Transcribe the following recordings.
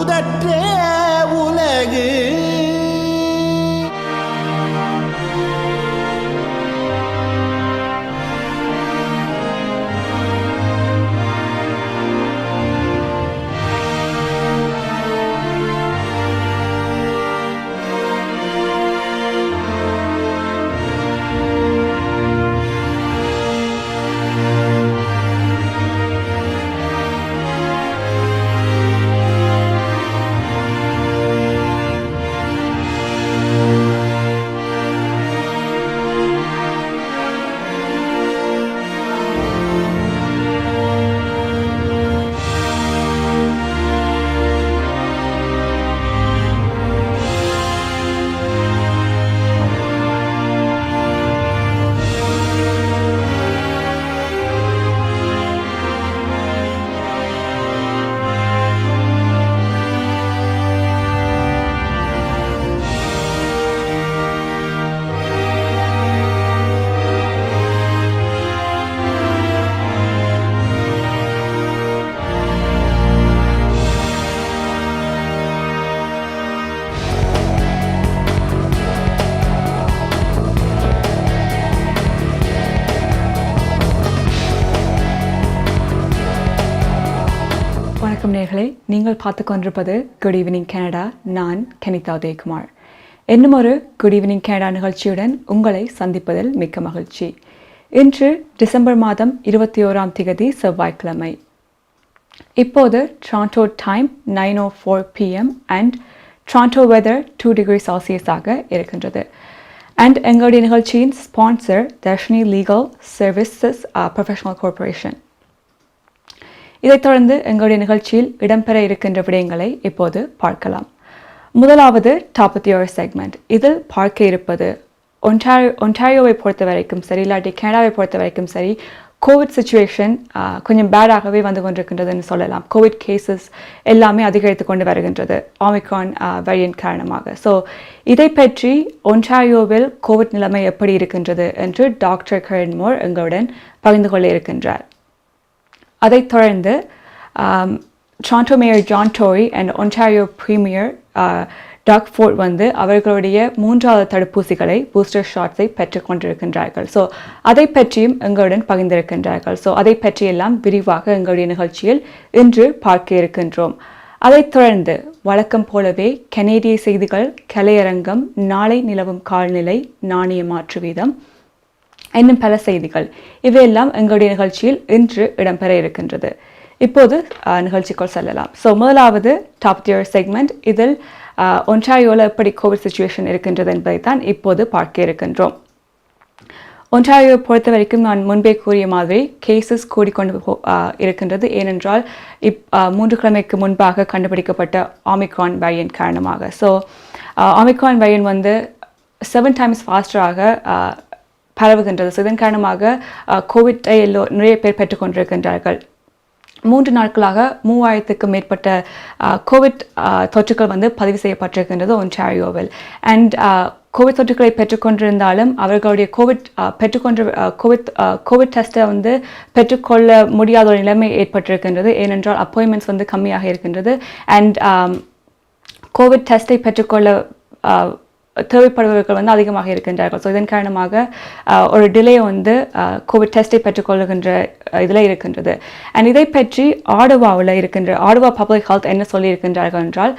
மாதற்ற உலகு வணக்கம் நேயர்களே, நீங்கள் பார்த்து கொண்டிருப்பது குட் ஈவினிங் கனடா. நான் கனிதா உதயகுமார். இன்னும் ஒரு குட் ஈவினிங் கனடா நிகழ்ச்சியுடன் உங்களை சந்திப்பதில் மிக்க மகிழ்ச்சி. இன்று டிசம்பர் மாதம் 21ஆம் தேதி செவ்வாய்க்கிழமை. இப்போது Toronto time 9:04 PM and Toronto weather 2 degrees Celsius இருக்கின்றது. அண்ட் எங்களுடைய நிகழ்ச்சியின் sponsor Dharshini legal services professional corporation. இதைத் தொடர்ந்து எங்களுடைய நிகழ்ச்சியில் இடம்பெற இருக்கின்ற விடயங்களை இப்போது பார்க்கலாம். முதலாவது top of the hour segment. இதில் பார்க்க இருப்பது ஒன்டாரியோவை பொறுத்த வரைக்கும் சரி, இல்லாட்டி கனடாவை பொறுத்த வரைக்கும் சரி, கோவிட் சுச்சுவேஷன் கொஞ்சம் பேடாகவே வந்து கொண்டிருக்கின்றதுன்னு சொல்லலாம். கோவிட் கேசஸ் எல்லாமே அதிகரித்து கொண்டு வருகின்றது Omicron வேரியன்ட் காரணமாக. ஸோ இதை பற்றி ஒன்டாரியோவில் கோவிட் நிலைமை எப்படி இருக்கின்றது என்று டாக்டர் கரன்மோர் எங்களுடன் பகிர்ந்து கொள்ள இருக்கின்றார். அதைத் தொடர்ந்து Toronto mayor John Tory and Ontario premier Doug Ford வந்து அவர்களுடைய 3வது தடுப்பூசிகளை பூஸ்டர் ஷாட்ஸை பெற்றுக்கொண்டிருக்கின்றார்கள். ஸோ அதை பற்றியும் எங்களுடன் பகிர்ந்திருக்கின்றார்கள். ஸோ அதை பற்றியெல்லாம் விரிவாக எங்களுடைய நிகழ்ச்சியில் இன்று பார்க்க இருக்கின்றோம். அதைத் தொடர்ந்து வழக்கம் போலவே கனேடிய செய்திகள், கலையரங்கம், நாளை நிலவும் கால்நிலை, நாணய மாற்று வீதம், இன்னும் பல செய்திகள், இவையெல்லாம் எங்களுடைய நிகழ்ச்சியில் இன்று இடம்பெற இருக்கின்றது. இப்போது நிகழ்ச்சிக்குள் செல்லலாம். ஸோ முதலாவது டாப் தியர் செக்மெண்ட். இதில் ஒன்டாரியோவில் எப்படி கோவிட் சுச்சுவேஷன் இருக்கின்றது என்பதை தான் இப்போது பார்க்க இருக்கின்றோம். ஒன்டாரியோவை பொறுத்த வரைக்கும் நான் முன்பே கூறிய மாதிரி கேசஸ் கூடிக்கொண்டு இருக்கின்றது. ஏனென்றால் 3 கிழமைக்கு முன்பாக கண்டுபிடிக்கப்பட்ட Omicron வேரியன்ட் காரணமாக. ஸோ Omicron வேரியன்ட் வந்து 7 times ஃபாஸ்டராக பரவுகின்றது. ஸோ இதன் காரணமாக கோவிட்டை நிறைய பேர் பெற்றுக்கொண்டிருக்கின்றார்கள். 3 நாட்களாக 3000க்கும் மேற்பட்ட கோவிட் தொற்றுக்கள் வந்து பதிவு செய்யப்பட்டிருக்கின்றது ஒன்டாரியோவில். அண்ட் கோவிட் தொற்றுக்களை பெற்றுக்கொண்டிருந்தாலும் அவர்களுடைய கோவிட் டெஸ்ட்டை வந்து பெற்றுக்கொள்ள முடியாத ஒரு நிலைமை ஏற்பட்டிருக்கின்றது. ஏனென்றால் அப்பாயின்மெண்ட்ஸ் வந்து கம்மியாக இருக்கின்றது. அண்ட் கோவிட் டெஸ்ட்டை பெற்றுக்கொள்ள தேவைப்படுபவர்கள் வந்து அதிகமாக இருக்கின்றார்கள். ஸோ இதன் காரணமாக ஒரு டிலே வந்து கோவிட் டெஸ்ட்டை பெற்றுக்கொள்ளுகின்ற இதில் இருக்கின்றது. அண்ட் இதை பற்றி ஆடவா பப்ளிக் ஹெல்த் என்ன சொல்லி இருக்கின்றார்கள் என்றால்,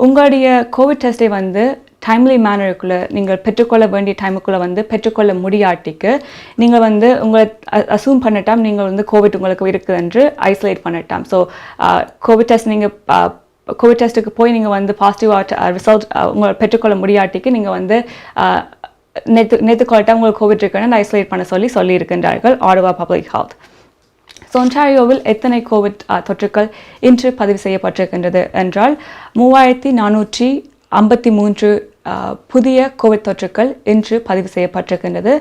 உங்களுடைய கோவிட் டெஸ்ட்டை வந்து டைம்லி மேனருக்குள்ளே நீங்கள் பெற்றுக்கொள்ள வேண்டிய டைமுக்குள்ளே வந்து பெற்றுக்கொள்ள முடியாட்டிக்கு நீங்கள் வந்து உங்களை அசூம் பண்ணட்டாம் நீங்கள் வந்து கோவிட் உங்களுக்கு இருக்குது என்று ஐசோலேட் பண்ணட்டாம். ஸோ கோவிட் டெஸ்ட் நீங்கள் கோவிட் டெஸ்ட்டுக்கு போய் நீங்கள் வந்து பாசிட்டிவாக ரிசல்ட் உங்களை பெற்றுக்கொள்ள முடியாட்டிக்கு நீங்கள் வந்து நேற்று கால்ட்டாக உங்களுக்கு கோவிட் இருக்குன்னு ஐசோலேட் பண்ண சொல்லி இருக்கின்றார்கள் ஆடவா பப்ளிக் ஹெல்த். ஸோ ஒன்டாரியோவில் எத்தனை கோவிட் தொற்றுக்கள் இன்று பதிவு செய்யப்பட்டிருக்கின்றது என்றால் 3453 புதிய கோவிட் தொற்றுக்கள் இன்று பதிவு செய்யப்பட்டிருக்கின்றது.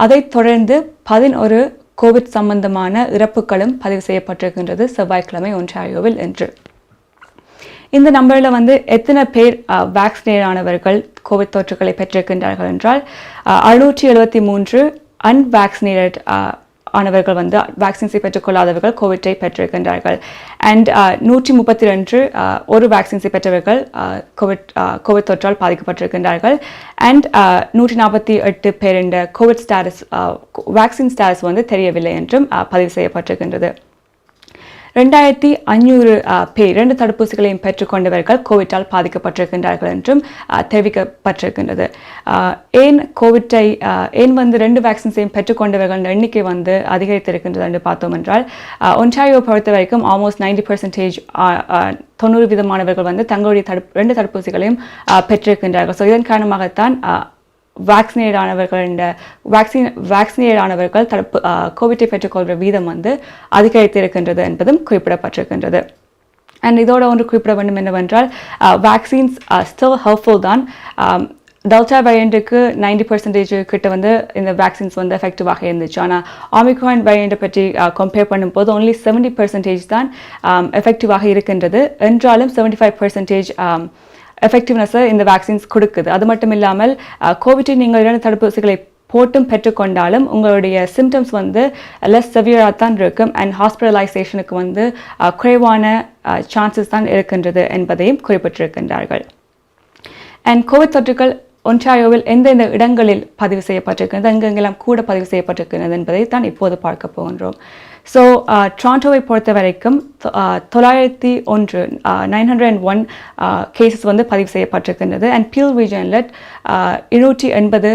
அதைத் தொடர்ந்து 11 கோவிட் சம்பந்தமான இறப்புகளும் பதிவு செய்யப்பட்டிருக்கின்றது செவ்வாய்க்கிழமை ஒன்டாரியோவில் இன்று. இந்த நம்பரில் வந்து எத்தனை பேர் வேக்சினேட் ஆனவர்கள் கோவிட் தொற்றுக்களை பெற்றிருக்கின்றார்கள் என்றால் 673 அன்வேக்சினேட்டட் ஆனவர்கள் வந்து வேக்சின்ஸை பெற்றுக்கொள்ளாதவர்கள் கோவிட்டை பெற்றிருக்கின்றார்கள். அண்ட் 132 ஒரு வேக்சின்ஸை பெற்றவர்கள் கோவிட் தொற்றால் பாதிக்கப்பட்டிருக்கின்றார்கள். அண்ட் 148 பேர் இந்த கோவிட் ஸ்டேட்டஸ் வேக்சின் ஸ்டேட்டஸ் வந்து தெரியவில்லை என்றும் பதிவு செய்யப்பட்டிருக்கின்றது. 2500 பேர் 2 தடுப்பூசிகளையும் பெற்றுக்கொண்டவர்கள் கோவிட்டால் பாதிக்கப்பட்டிருக்கின்றார்கள் என்றும் தெரிவிக்கப்பட்டிருக்கின்றது. ஏன் வந்து 2 வேக்சின்ஸையும் பெற்றுக்கொண்டவர்கள் எண்ணிக்கை வந்து அதிகரித்திருக்கின்றது என்று பார்த்தோம் என்றால், ஒன்டாரியோ பொறுத்த வரைக்கும் ஆல்மோஸ்ட் 90% 90% வந்து தங்களுடைய 2 தடுப்பூசிகளையும் பெற்றிருக்கின்றார்கள். ஸோ இதன் காரணமாகத்தான் வேக்சினேட் ஆனவர்கள் கோவிட்டை பெற்றுக்கொள்கிற வீதம் வந்து அதிகரித்திருக்கின்றது என்பதும் குறிப்பிடப்பட்டிருக்கின்றது. அண்ட் இதோட ஒன்று குறிப்பிட வேண்டும் என்னவென்றால், வேக்சின்ஸ் ஸ்டில் ஹெல்ப்ஃபுல் தான். டெல்டா வேரியண்ட்டுக்கு 90% கிட்ட வந்து இந்த வேக்சின்ஸ் வந்து எஃபெக்டிவாக இருந்துச்சு. ஆனால் Omicron வேரியண்ட்டை பற்றி கம்பேர் பண்ணும்போது only 70% தான் எஃபெக்டிவாக இருக்கின்றது. என்றாலும் 75% எஃபெக்டிவ்னஸை இந்த வேக்சின்ஸ் கொடுக்குது. அது மட்டும் இல்லாமல் கோவிட்டை நீங்கள் 2 தடுப்பூசிகளை போட்டும் பெற்றுக்கொண்டாலும் உங்களுடைய சிம்டம்ஸ் வந்து லெஸ் செவியராக தான் இருக்கும். அண்ட் ஹாஸ்பிட்டலைசேஷனுக்கு வந்து குறைவான சான்சஸ் தான் இருக்கின்றது என்பதையும் குறிப்பிட்டிருக்கின்றார்கள். அண்ட் கோவிட் தொற்றுகள் ஒன்டாரியோவில் எந்தெந்த இடங்களில் பதிவு செய்யப்பட்டிருக்கிறது, எங்கெங்கெல்லாம் கூட பதிவு செய்யப்பட்டிருக்கிறது என்பதை தான் இப்போது பார்க்க போகின்றோம். ஸோ டொரண்டோவை பொறுத்த வரைக்கும் 901 கேசஸ் வந்து பதிவு செய்யப்பட்டிருக்கின்றது. அண்ட் பீல் ரீஜனில் 280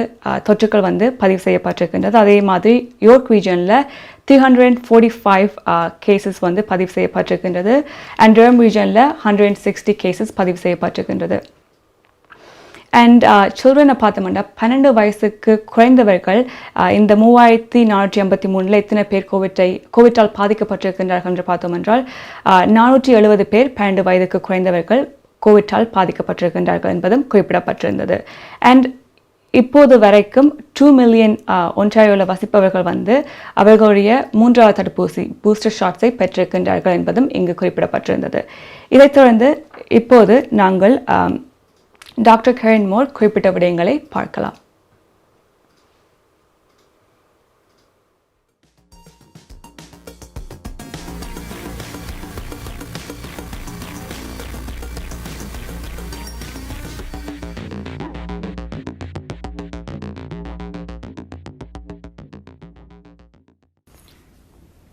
தொற்றுக்கள் வந்து பதிவு செய்யப்பட்டிருக்கின்றது. அதே மாதிரி யோர்க் ரீஜனில் 345 கேசஸ் வந்து பதிவு செய்யப்பட்டிருக்கின்றது. அண்ட் டர்ம் ரீஜனில் 160 கேசஸ் பதிவு செய்யப்பட்டிருக்கின்றது. அண்ட் சில்ட்ரனை பார்த்தோம்னா 12 வயசுக்கு குறைந்தவர்கள் இந்த 3483 எத்தனை பேர் கோவிட்டால் பாதிக்கப்பட்டிருக்கின்றார்கள் என்று பார்த்தோம் என்றால் 470 பேர் 12 வயதுக்கு குறைந்தவர்கள் கோவிட்டால் பாதிக்கப்பட்டிருக்கின்றார்கள் என்பதும் குறிப்பிடப்பட்டிருந்தது. அண்ட் இப்போது வரைக்கும் 2 மில்லியன் ஒன்டாரியோவில் வசிப்பவர்கள் வந்து அவர்களுடைய 3வது தடுப்பூசி பூஸ்டர் ஷாட்ஸை பெற்றிருக்கின்றார்கள் என்பதும் இங்கு குறிப்பிடப்பட்டிருந்தது. இதைத் தொடர்ந்து இப்போது நாங்கள் டாக்டர் கரன் மோர் குறிப்பிட்ட விடயங்களை பார்க்கலாம்.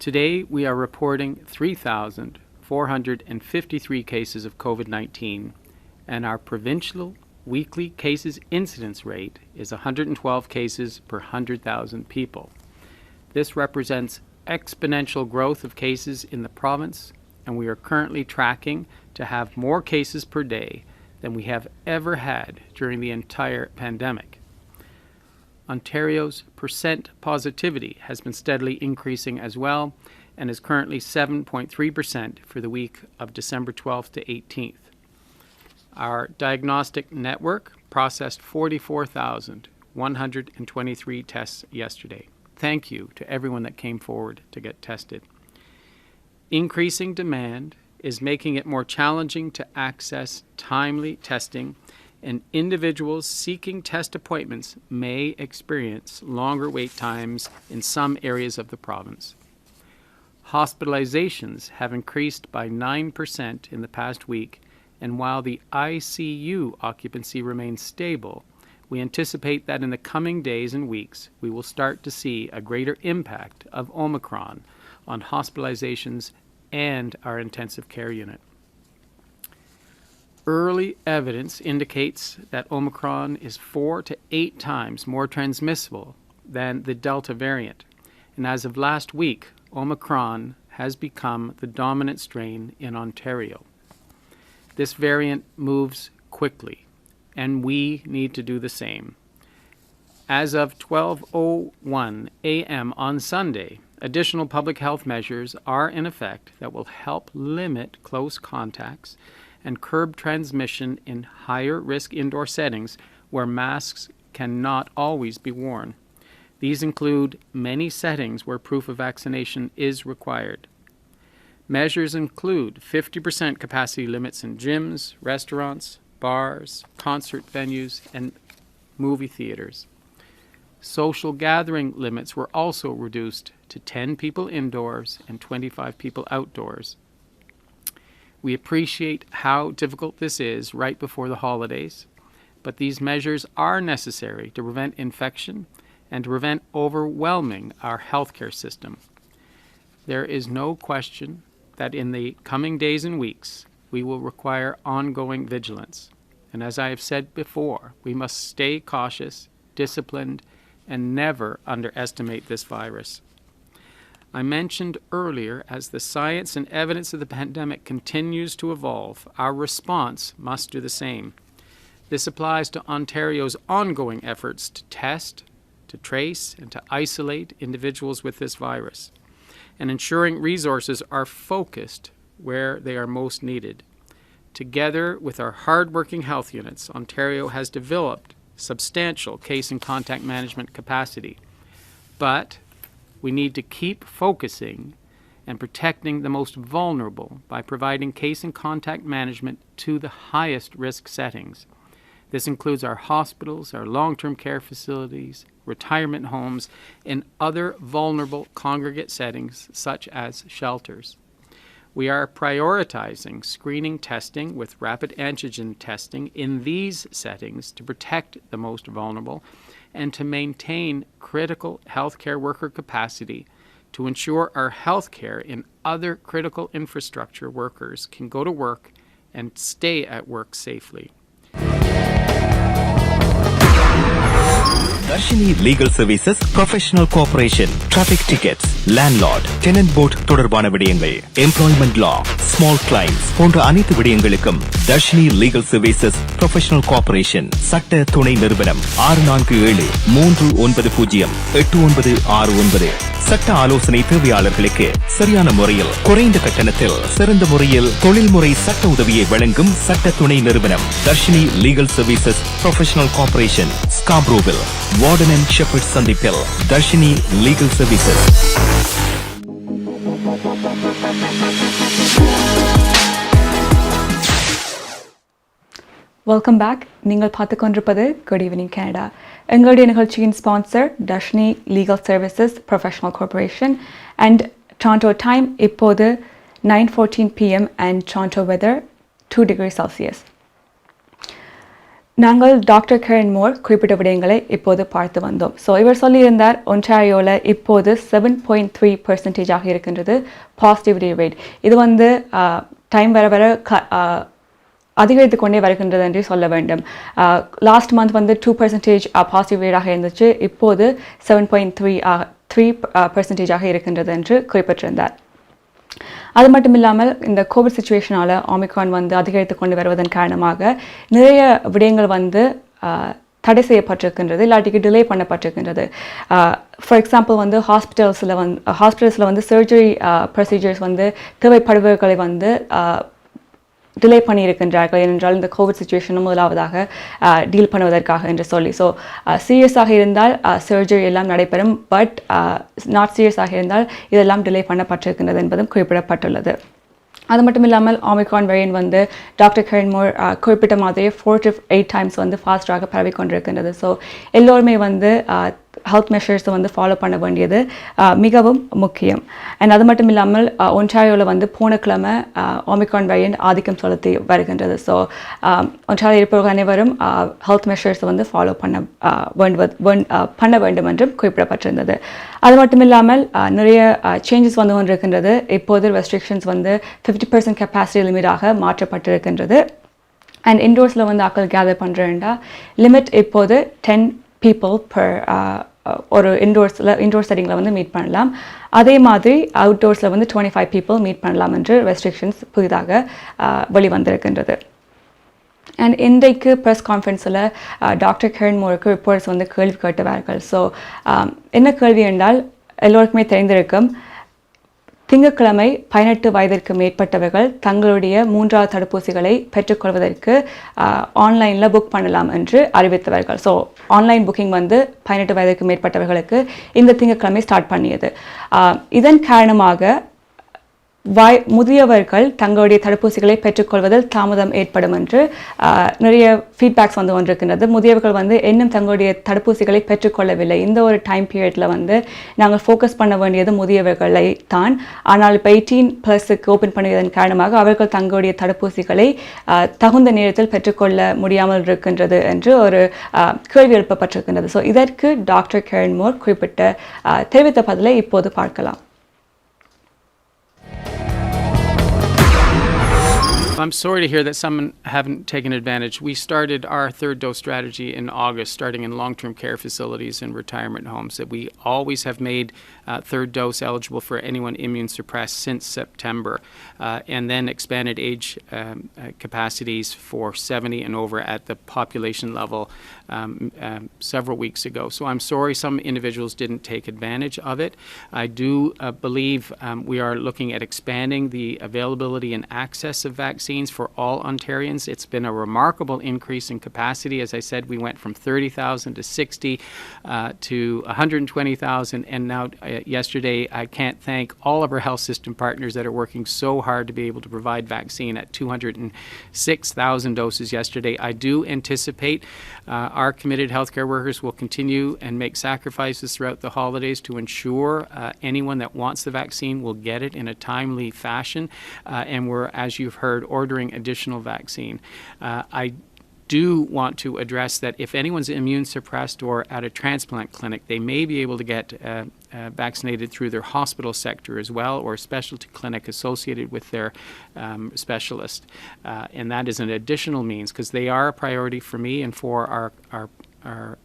Today we are reporting 3,453 cases of COVID-19. And our provincial weekly cases incidence rate is 112 cases per 100,000 people. This represents exponential growth of cases in the province, and we are currently tracking to have more cases per day than we have ever had during the entire pandemic. Ontario's percent positivity has been steadily increasing as well, and is currently 7.3% for the week of December 12th to 18th. Our diagnostic network processed 44,123 tests yesterday. Thank you to everyone that came forward to get tested. Increasing demand is making it more challenging to access timely testing, and individuals seeking test appointments may experience longer wait times in some areas of the province. Hospitalizations have increased by 9% in the past week, and while the ICU occupancy remains stable, we anticipate that in the coming days and weeks, we will start to see a greater impact of Omicron on hospitalizations and our intensive care unit. Early evidence indicates that Omicron is 4 to 8 times more transmissible than the Delta variant, and as of last week, Omicron has become the dominant strain in Ontario. This variant moves quickly, and we need to do the same. As of 12:01 a.m. on Sunday, additional public health measures are in effect that will help limit close contacts and curb transmission in higher risk indoor settings where masks cannot always be worn. These include many settings where proof of vaccination is required. Measures include 50% capacity limits in gyms, restaurants, bars, concert venues, and movie theaters. Social gathering limits were also reduced to 10 people indoors and 25 people outdoors. We appreciate how difficult this is right before the holidays, but these measures are necessary to prevent infection and to prevent overwhelming our healthcare system. There is no question that in the coming days and weeks, we will require ongoing vigilance. And as I have said before, we must stay cautious, disciplined, and never underestimate this virus. I mentioned earlier, as the science and evidence of the pandemic continues to evolve, our response must do the same. This applies to Ontario's ongoing efforts to test, to trace, and to isolate individuals with this virus, and ensuring resources are focused where they are most needed. Together with our hard-working health units, Ontario has developed substantial case and contact management capacity. But we need to keep focusing and protecting the most vulnerable by providing case and contact management to the highest risk settings. This includes our hospitals, our long-term care facilities, retirement homes, and other vulnerable congregate settings such as shelters. We are prioritizing screening testing with rapid antigen testing in these settings to protect the most vulnerable and to maintain critical healthcare worker capacity to ensure our healthcare and other critical infrastructure workers can go to work and stay at work safely. Dharshini Legal Services Professional Corporation, Traffic Tickets, Landlord, Tenant Board தொடர்பான விடயங்கள், Employment Law, Small Claims போன்ற அனைத்து விடயங்களுக்கும் Dharshini Legal Services Professional Corporation சட்ட துணை நிறுவனம் 647-390-8969 சட்ட ஆலோசனை தேவையாளர்களுக்கு சரியான முறையில் குறைந்த கட்டணத்தில் சிறந்த முறையில் தொழில்முறை சட்ட உதவியை வழங்கும் சட்ட துணை நிறுவனம் Dharshini Legal Services Professional Corporation, Scarborough, Warden and Shepherd சந்திப்பில் Dharshini Legal Services. Welcome back. நீங்கள் பார்த்து கொண்டிருப்பது குட் ஈவினிங் கனடா. எங்களுடைய நிகழ்ச்சியின் sponsor Dharshini Legal Services Professional Corporation and Toronto time இப்போது 9:14 PM and Toronto weather 2 degrees Celsius. நாங்கள் doctor கேரன் Moore குறிப்பிட்ட விடயங்களை இப்போது பார்த்து வந்தோம். ஸோ இவர் சொல்லியிருந்தார், ஒன்டாரியோவில் இப்போது 7.3% இருக்கின்றது பாசிட்டிவிட்டி ரேட். இது டைம் வர வர அதிகரித்து கொண்டே வருகின்றது என்று சொல்ல வேண்டும். லாஸ்ட் மந்த் 2% பாசிட்டிவ் ரேட்டாக இருந்துச்சு. இப்போது 7.3% இருக்கின்றது என்று குறிப்பிட்டிருந்தார். அது மட்டும் இல்லாமல் இந்த கோவிட் சிச்சுவேஷனால் Omicron அதிகரித்து கொண்டு வருவதன் காரணமாக நிறைய விடயங்கள் தடை செய்யப்பட்டிருக்கின்றது, இல்லாட்டிக்கு டிலே பண்ணப்பட்டிருக்கின்றது. ஃபார் எக்ஸாம்பிள் ஹாஸ்பிட்டல்ஸில் சர்ஜரி ப்ரொசீஜர்ஸ் தேவைப்படுபவர்களை டிலே பண்ணியிருக்கின்றார்கள். ஏனென்றால் இந்த கோவிட் சிச்சுவேஷனும் முதலாவதாக டீல் பண்ணுவதற்காக என்று சொல்லி. ஸோ சீரியஸாக இருந்தால் சர்ஜரி எல்லாம் நடைபெறும், பட் நாட் சீரியஸாக இருந்தால் இதெல்லாம் டிலே பண்ணப்பட்டிருக்கின்றது என்பதும் குறிப்பிடப்பட்டுள்ளது. அது மட்டும் இல்லாமல் Omicron வேரியன்ட் டாக்டர் கேரன் மோர் குறிப்பிட்ட மாதிரியே 4 to 8 times ஃபாஸ்டாக பரவி கொண்டிருக்கின்றது. ஸோ எல்லோருமே ஹெல்த் மெஷர்ஸ் ஃபாலோ பண்ண வேண்டியது மிகவும் முக்கியம். அண்ட் அது மட்டும் இல்லாமல் ஒன்டாரியோவில் போன கிழமை Omicron வேரியன்ட் ஆதிக்கம் செலுத்தி வருகின்றது. ஸோ ஒன்டாரியோ இருப்பவர்கள் அனைவரும் ஹெல்த் மெஷர்ஸ் ஃபாலோ பண்ண வேண்டும் என்றும் குறிப்பிடப்பட்டிருந்தது. அது மட்டும் இல்லாமல் நிறைய சேஞ்சஸ் கொண்டிருக்கின்றது. இப்போது ரெஸ்ட்ரிக்ஷன்ஸ் 50% கெப்பாசிட்டி லிமிட்டாக மாற்றப்பட்டிருக்கின்றது. அண்ட் இன்டோர்ஸில் ஆக்கள் கேதர் பண்ணுறேன்டா லிமிட் இப்போது 10 people per ஒரு இன்டோர் செட்டிங்கில் மீட் பண்ணலாம். அதே மாதிரி அவுட்டோர்ஸில் 25 people மீட் பண்ணலாம் என்று ரெஸ்ட்ரிக்ஷன்ஸ் புதிதாக வெளிவந்திருக்கின்றது. அண்ட் இன்றைக்கு ப்ரெஸ் கான்ஃபரன்ஸில் டாக்டர் கேரன் மோருக்கு ரிப்போர்ட்ஸ் கேள்வி கேட்டுவார்கள். ஸோ என்ன கேள்வி என்றால், எல்லோருக்குமே தெரிந்திருக்கும், திங்கட்கிழமை 18 வயதிற்கு மேற்பட்டவர்கள் தங்களுடைய 3வது தடுப்பூசிகளை பெற்றுக்கொள்வதற்கு ஆன்லைனில் புக் பண்ணலாம் என்று அறிவித்தவர்கள். ஸோ ஆன்லைன் புக்கிங் 18 வயதிற்கு மேற்பட்டவர்களுக்கு இந்த திங்கட்கிழமை ஸ்டார்ட் பண்ணியது. இதன் காரணமாக முதியவர்கள் தங்களுடைய தடுப்பூசிகளை பெற்றுக்கொள்வதில் தாமதம் ஏற்படும் என்று நிறைய ஃபீட்பேக்ஸ் வந்து கொண்டிருக்கின்றது. முதியவர்கள் வந்து இன்னும் தங்களுடைய தடுப்பூசிகளை பெற்றுக்கொள்ளவில்லை. இந்த ஒரு டைம் பீரியடில் வந்து நாங்கள் ஃபோக்கஸ் பண்ண வேண்டியது முதியவர்களை தான். ஆனால் இப்போ 18+ ஓப்பன் பண்ணியதன் காரணமாக அவர்கள் தங்களுடைய தடுப்பூசிகளை தகுந்த நேரத்தில் பெற்றுக்கொள்ள முடியாமல் இருக்கின்றது என்று ஒரு கேள்வி எழுப்பப்பட்டிருக்கின்றது. ஸோ இதற்கு டாக்டர் கேரன் மோர் தெரிவித்த பதிலை இப்போது பார்க்கலாம். I'm sorry to hear that some haven't taken advantage. We started our third dose strategy in August, starting in long-term care facilities and retirement homes. That we always have made third dose eligible for anyone immune suppressed since September, and then expanded age capacities for 70 and over at the population level several weeks ago. So I'm sorry some individuals didn't take advantage of it. I do believe we are looking at expanding the availability and access of vaccines for all Ontarians. It's been a remarkable increase in capacity. As I said, we went from 30,000 to 60 to 120,000, and now yesterday I can't thank all of our health system partners that are working so hard to be able to provide vaccine at 206,000 doses yesterday. I do anticipate our committed healthcare workers will continue and make sacrifices throughout the holidays to ensure anyone that wants the vaccine will get it in a timely fashion, and we're, as you've heard, ordering additional vaccine. I do want to address that if anyone's immune suppressed or at a transplant clinic, they may be able to get vaccinated through their hospital sector as well, or a specialty clinic associated with their specialist. And that is an additional means, because they are a priority for me and for our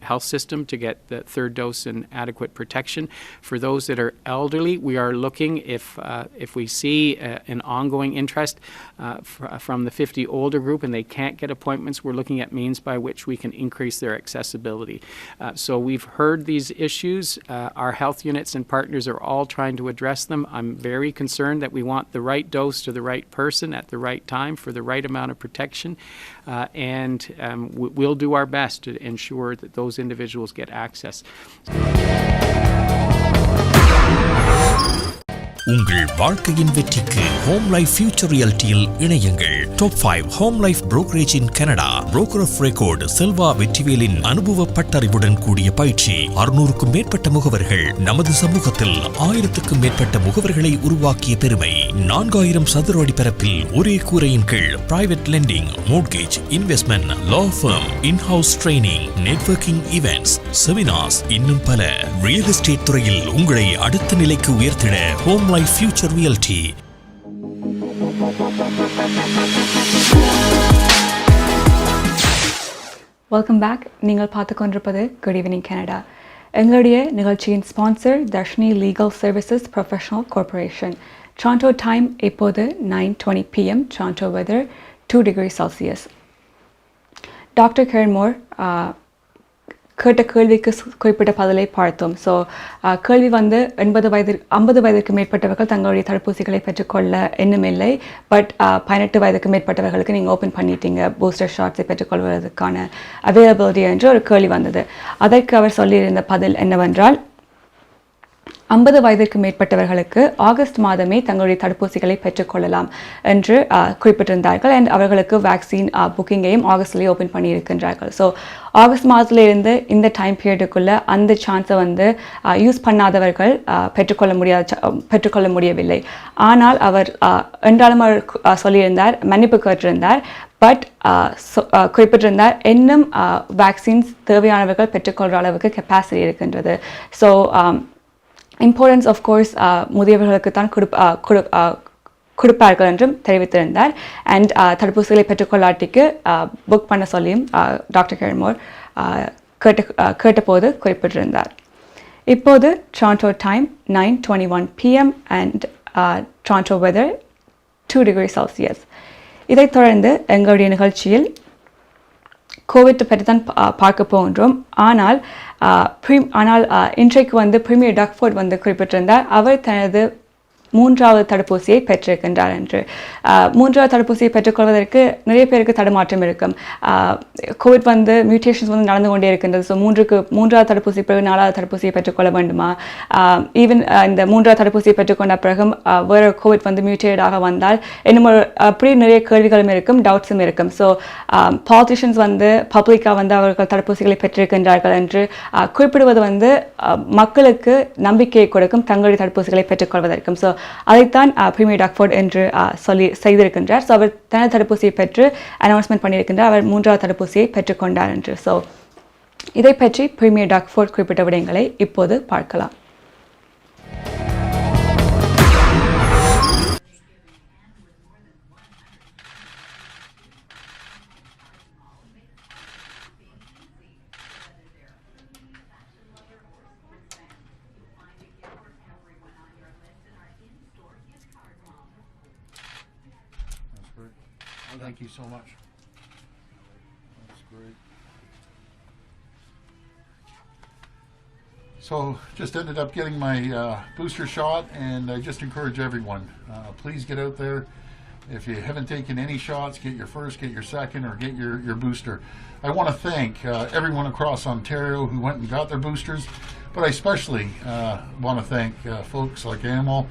health system to get the third dose and adequate protection. For those that are elderly, we are looking, if we see an ongoing interest from the 50 older group and they can't get appointments, we're looking at means by which we can increase their accessibility. So we've heard these issues. Our health units and partners are all trying to address them. I'm very concerned that we want the right dose to the right person at the right time for the right amount of protection, and we'll do our best to ensure that those individuals get access. உங்கள் வாழ்க்கையின் வெற்றிக்கு home life future ரியாலிட்டியில் இணையுங்கள். Top 5 home life brokerage in Canada. Broker of record Selva வெற்றிவேலின் அனுபவ பட்டறிவுடன் கூடிய பயிற்சி. 600க்கும் மேற்பட்ட முகவர்கள். நமது சமூகத்தில் 1000க்கும் மேற்பட்ட முகவர்களை உருவாக்கிய பெருமை. 4000 சதுர அடி பரப்பில் ஒரே கூரையின் கீழ் private lending, mortgage, investment, law firm, in house training, networking events, seminars, இன்னும் பல. ரியல் எஸ்டேட் துறையில் உங்களை அடுத்த நிலைக்கு உயர்த்திட home life future reality. Welcome back. நீங்கள் பார்த்து கொண்டிருப்பது குட் ஈவினிங் கனடா. எங்களுடைய நிகழ்ச்சியின் sponsor Dharshini legal services professional corporation. Toronto time இப்போது 9:20 PM. Toronto weather 2 degrees Celsius. Doctor கேரன் Moore கேட்ட கேள்விக்கு குறிப்பிட்ட பதிலை பார்த்தோம். ஸோ கேள்வி வந்து 50 வயதிற்கு மேற்பட்டவர்கள் தங்களுடைய தடுப்பூசிகளை பெற்றுக்கொள்ள இன்னுமில்லை. பட் 18 வயதுக்கு மேற்பட்டவர்களுக்கு நீங்கள் ஓப்பன் பண்ணிட்டீங்க பூஸ்டர் ஷாட்ஸை பெற்றுக்கொள்வதற்கான அவைலபிலிட்டி என்று ஒரு கேள்வி வந்தது. அதற்கு அவர் சொல்லியிருந்த பதில் என்னவென்றால், 50 வயதிற்கு மேற்பட்டவர்களுக்கு ஆகஸ்ட் மாதமே தங்களுடைய தடுப்பூசிகளை பெற்றுக்கொள்ளலாம் என்று குறிப்பிட்டிருந்தார்கள். அண்ட் அவர்களுக்கு வேக்சின் புக்கிங்கையும் ஆகஸ்ட்லேயே ஓப்பன் பண்ணியிருக்கின்றார்கள். ஸோ ஆகஸ்ட் மாதத்துலேருந்து இந்த டைம் பீரியடுக்குள்ளே அந்த சான்ஸை வந்து யூஸ் பண்ணாதவர்கள் பெற்றுக்கொள்ள முடியவில்லை. ஆனால் அவர் என்றாலும் அவர் சொல்லியிருந்தார், மன்னிப்பு கேட்டிருந்தார். பட் குறிப்பிட்டிருந்தார், இன்னும் வேக்சின்ஸ் தேவையானவர்கள் பெற்றுக்கொள்கிற அளவுக்கு கெப்பாசிட்டி இருக்கின்றது. ஸோ இம்பார்ட்டன்ஸ் ஆஃப்கோர்ஸ் முதியவர்களுக்கு தான் கொடுப்பார்கள் என்றும் தெரிவித்திருந்தார். அண்ட் தடுப்பூசிகளை பெற்றுக்கொள்ளாட்டிக்கு புக் பண்ண சொல்லியும் டாக்டர் கேரன் மோர் கேட்டபோது குறிப்பிட்டிருந்தார். இப்போது Toronto time 9:21 PM and Toronto weather 2 degrees Celsius. இதைத் தொடர்ந்து எங்களுடைய நிகழ்ச்சியில் கோவிட் பற்றி தான் பார்க்க போகின்றோம். ஆனால் இன்றைக்கு வந்து பிரீமியர் டக்ஃபோர்ட் வந்து குறிப்பிட்டிருந்தார், அவர் தனது மூன்றாவது தடுப்பூசியை பெற்றிருக்கின்றார் என்று. மூன்றாவது தடுப்பூசியை பெற்றுக்கொள்வதற்கு நிறைய பேருக்கு தடுமாற்றம் இருக்கும். கோவிட் மியூட்டேஷன்ஸ் நடந்து கொண்டே இருக்கின்றது. ஸோ மூன்றாவது தடுப்பூசி பிறகு நாலாவது தடுப்பூசியை பெற்றுக்கொள்ள வேண்டுமா, ஈவன் இந்த மூன்றாவது தடுப்பூசியை பெற்றுக்கொண்ட பிறகும் வேறு கோவிட் மியூட்டேடாக வந்தால் இன்னும் அப்படி நிறைய கேள்விகளும் இருக்கும், டவுட்ஸும் இருக்கும். ஸோ பாலிட்டிஷியன்ஸ் பப்ளிக்காக அவர்கள் தடுப்பூசிகளை பெற்றிருக்கின்றார்கள் என்று குறிப்பிடுவது மக்களுக்கு நம்பிக்கையை கொடுக்கும் தங்களுடைய தடுப்பூசிகளை பெற்றுக்கொள்வதற்கும். ஸோ அதைத்தான் பிரீமியர் டாக்ஃபோர்ட் என்று செய்திருக்கின்றார். ஸோ அவர் தனது தடுப்பூசியை பெற்று அனௌன்ஸ்மெண்ட் பண்ணியிருக்கின்றார், அவர் மூன்றாவது தடுப்பூசியை பெற்றுக்கொண்டார் என்று. ஸோ இதை பற்றி பிரீமியர் டாக்ஃபோர்ட் குறிப்பிட்ட விடயங்களை இப்போது பார்க்கலாம். Thank you so much. That's great. So, just ended up getting my booster shot, and I just encourage everyone, please get out there. If you haven't taken any shots, get your first, get your second, or get your booster. I want to thank everyone across Ontario who went and got their boosters, but I especially want to thank folks like Amal,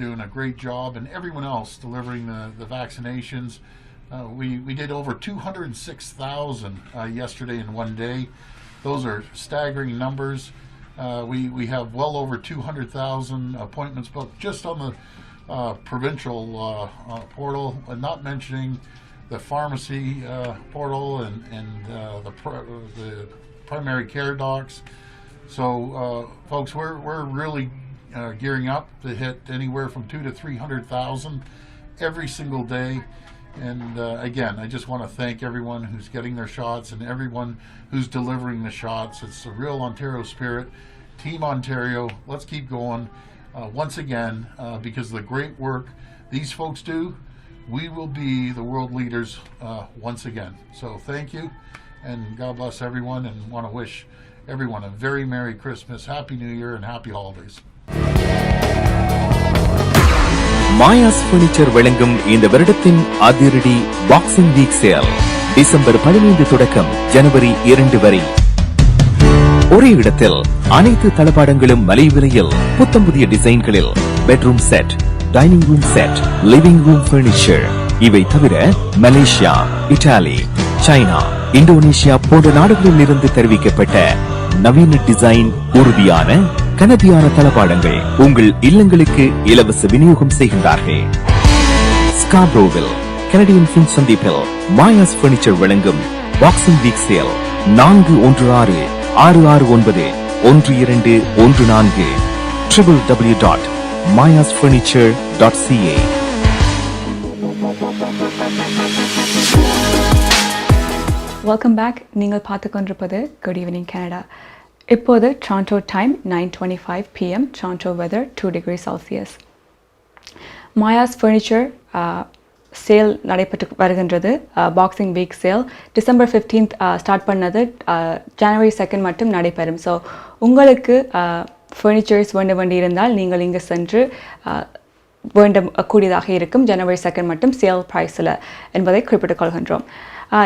doing a great job, and everyone else delivering the vaccinations. We did over 206,000 yesterday in one day. Those are staggering numbers. We have well over 200,000 appointments booked just on the provincial portal, and not mentioning the pharmacy portal and the primary care docs. So, folks, we're really gearing up to hit anywhere from 200,000 to 300,000 every single day. And again, I just want to thank everyone who's getting their shots and everyone who's delivering the shots. It's a real Ontario spirit. Team Ontario, let's keep going. Once again, because of the great work these folks do, we will be the world leaders once again. So thank you, and God bless everyone, and want to wish everyone a very Merry Christmas, Happy New Year, and Happy Holidays. Maya's furniture வழங்கும் இந்த வருடத்தின் அதிரடி boxing week sale December 15 தொடக்கம் ஜனவரி 2 வரை. ஒரே இடத்தில் அனைத்து தளபாடங்களும் மலிவு விலையில் புத்தம் புதிய டிசைன்களில் bedroom set, dining room set, living room furniture. இவை தவிர மலேசியா, இத்தாலி, சைனா, இந்தோனேஷியா போன்ற நாடுகளில் இருந்து தெரிவிக்கப்பட்ட நவீன டிசைன், உறுதியான கனதியான தளபாடங்கள் உங்கள் இல்லங்களுக்கு இலவச விநியோகம் செய்கின்றார்கள். ஸ்காப்ரோவில் கனடியன் ஃபின் சந்திப்பில் மாயாஸ் பர்னிச்சர் வழங்கும் boxing week sale 416-669-1214 www.mayasfurniture.ca. Welcome back. நீங்கள் பார்த்து கொண்டிருப்பது குட் ஈவினிங் கனடா. இப்போது Toronto time 9:25 PM, Toronto weather 2 degrees Celsius. Maya's furniture sale நடைபெற்று வருகின்றது. Boxing week sale December 15th start பண்ணது, ஜனவரி 2 மட்டும் நடைபெறும். ஸோ உங்களுக்கு ஃபர்னிச்சர்ஸ் வேண்டி இருந்தால் நீங்கள் இங்கே சென்று கூடியதாக இருக்கும். ஜனவரி 2 மட்டும் சேல் ப்ரைஸில் என்பதை குறிப்பிட்டுக் கொள்கின்றோம்.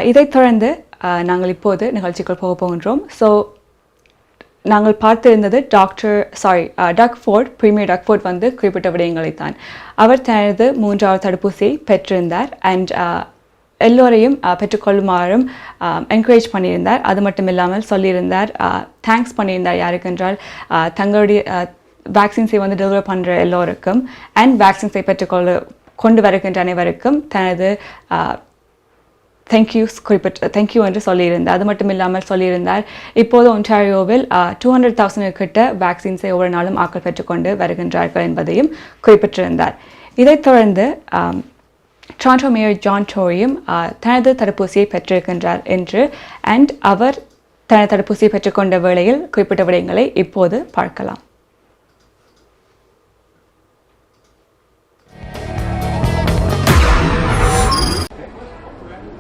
இதைத் தொடர்ந்து நாங்கள் இப்போது நிகழ்ச்சிக்குள் போகின்றோம். ஸோ நாங்கள் பார்த்திருந்தது பிரீமியர் டாக்ஃபோர்ட் குறிப்பிட்ட விடயங்களைத்தான். அவர் தனது 3வது தடுப்பூசியை பெற்றிருந்தார் அண்ட் எல்லோரையும் பெற்றுக்கொள்ளுமாறும் என்கரேஜ் பண்ணியிருந்தார். அது மட்டும் இல்லாமல் சொல்லியிருந்தார், தேங்க்ஸ் பண்ணியிருந்தார் யாருக்கென்றால் தங்களுடைய வேக்சின்ஸை டெலிவர் பண்ணுற எல்லோருக்கும் அண்ட் வேக்சின்ஸை கொண்டு வருகின்ற அனைவருக்கும் தனது தேங்க்யூ என்று சொல்லியிருந்தார். அது மட்டும் இல்லாமல் சொல்லியிருந்தார், இப்போது ஒன்டாரியோவில் 200,000 கிட்ட வேக்சின்ஸை ஒவ்வொரு நாளும் ஆக்கள் பெற்றுக்கொண்டு வருகின்றார்கள் என்பதையும் குறிப்பிட்டிருந்தார். இதைத் தொடர்ந்து டொரண்டோ மேயர் ஜான் டோரியும் தனது தடுப்பூசியை பெற்றிருக்கின்றார் என்று அண்ட் அவர் தனது தடுப்பூசியை பெற்றுக்கொண்ட வேளையில் குறிப்பிட்ட விடயங்களை இப்போது பார்க்கலாம்.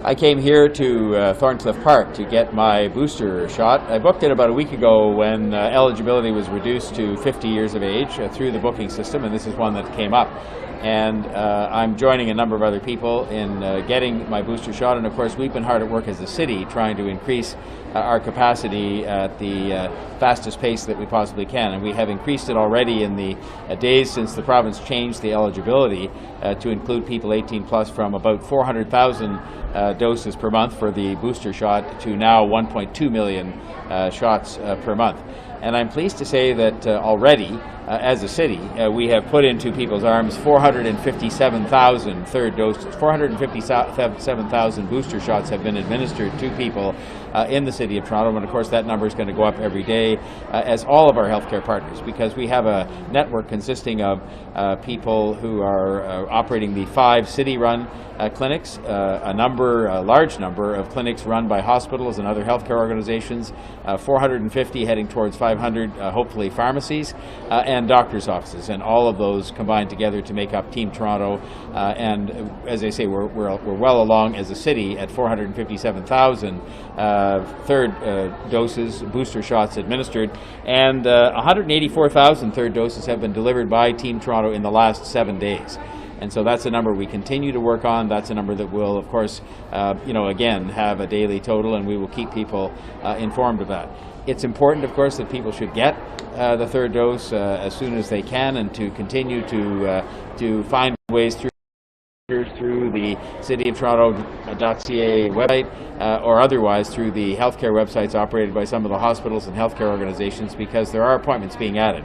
I came here to Thorncliffe Park to get my booster shot. I booked it about a week ago when eligibility was reduced to 50 years of age through the booking system, and this is one that came up. And I'm joining a number of other people in getting my booster shot. And of course, we've been hard at work as a city trying to increase our capacity at the fastest pace that we possibly can. And we have increased it already in the days since the province changed the eligibility to include people 18 plus from about 400,000 doses per month for the booster shot to now 1.2 million shots per month. And I'm pleased to say that already, as a city, we have put into people's arms 457,000 third doses. 457,000 booster shots have been administered to people in the city of Toronto. And of course, that number is going to go up every day, as all of our healthcare partners, because we have a network consisting of people who are operating the 5 city-run clinics, a large number of clinics run by hospitals and other healthcare organizations, 450 heading towards 500, hopefully pharmacies, and doctors' offices, and all of those combined together to make up Team Toronto. And as I say, we're well along as a city at 457,000 third doses, booster shots administered, and 184,000 third doses have been delivered by Team Toronto in the last 7 days. And so that's a number we continue to work on. That's a number that will, of course, again, have a daily total, and we will keep people informed of that. It's important, of course, that people should get the third dose as soon as they can, and to continue to find ways through the City of Toronto.ca website or otherwise through the healthcare websites operated by some of the hospitals and healthcare organizations, because there are appointments being added.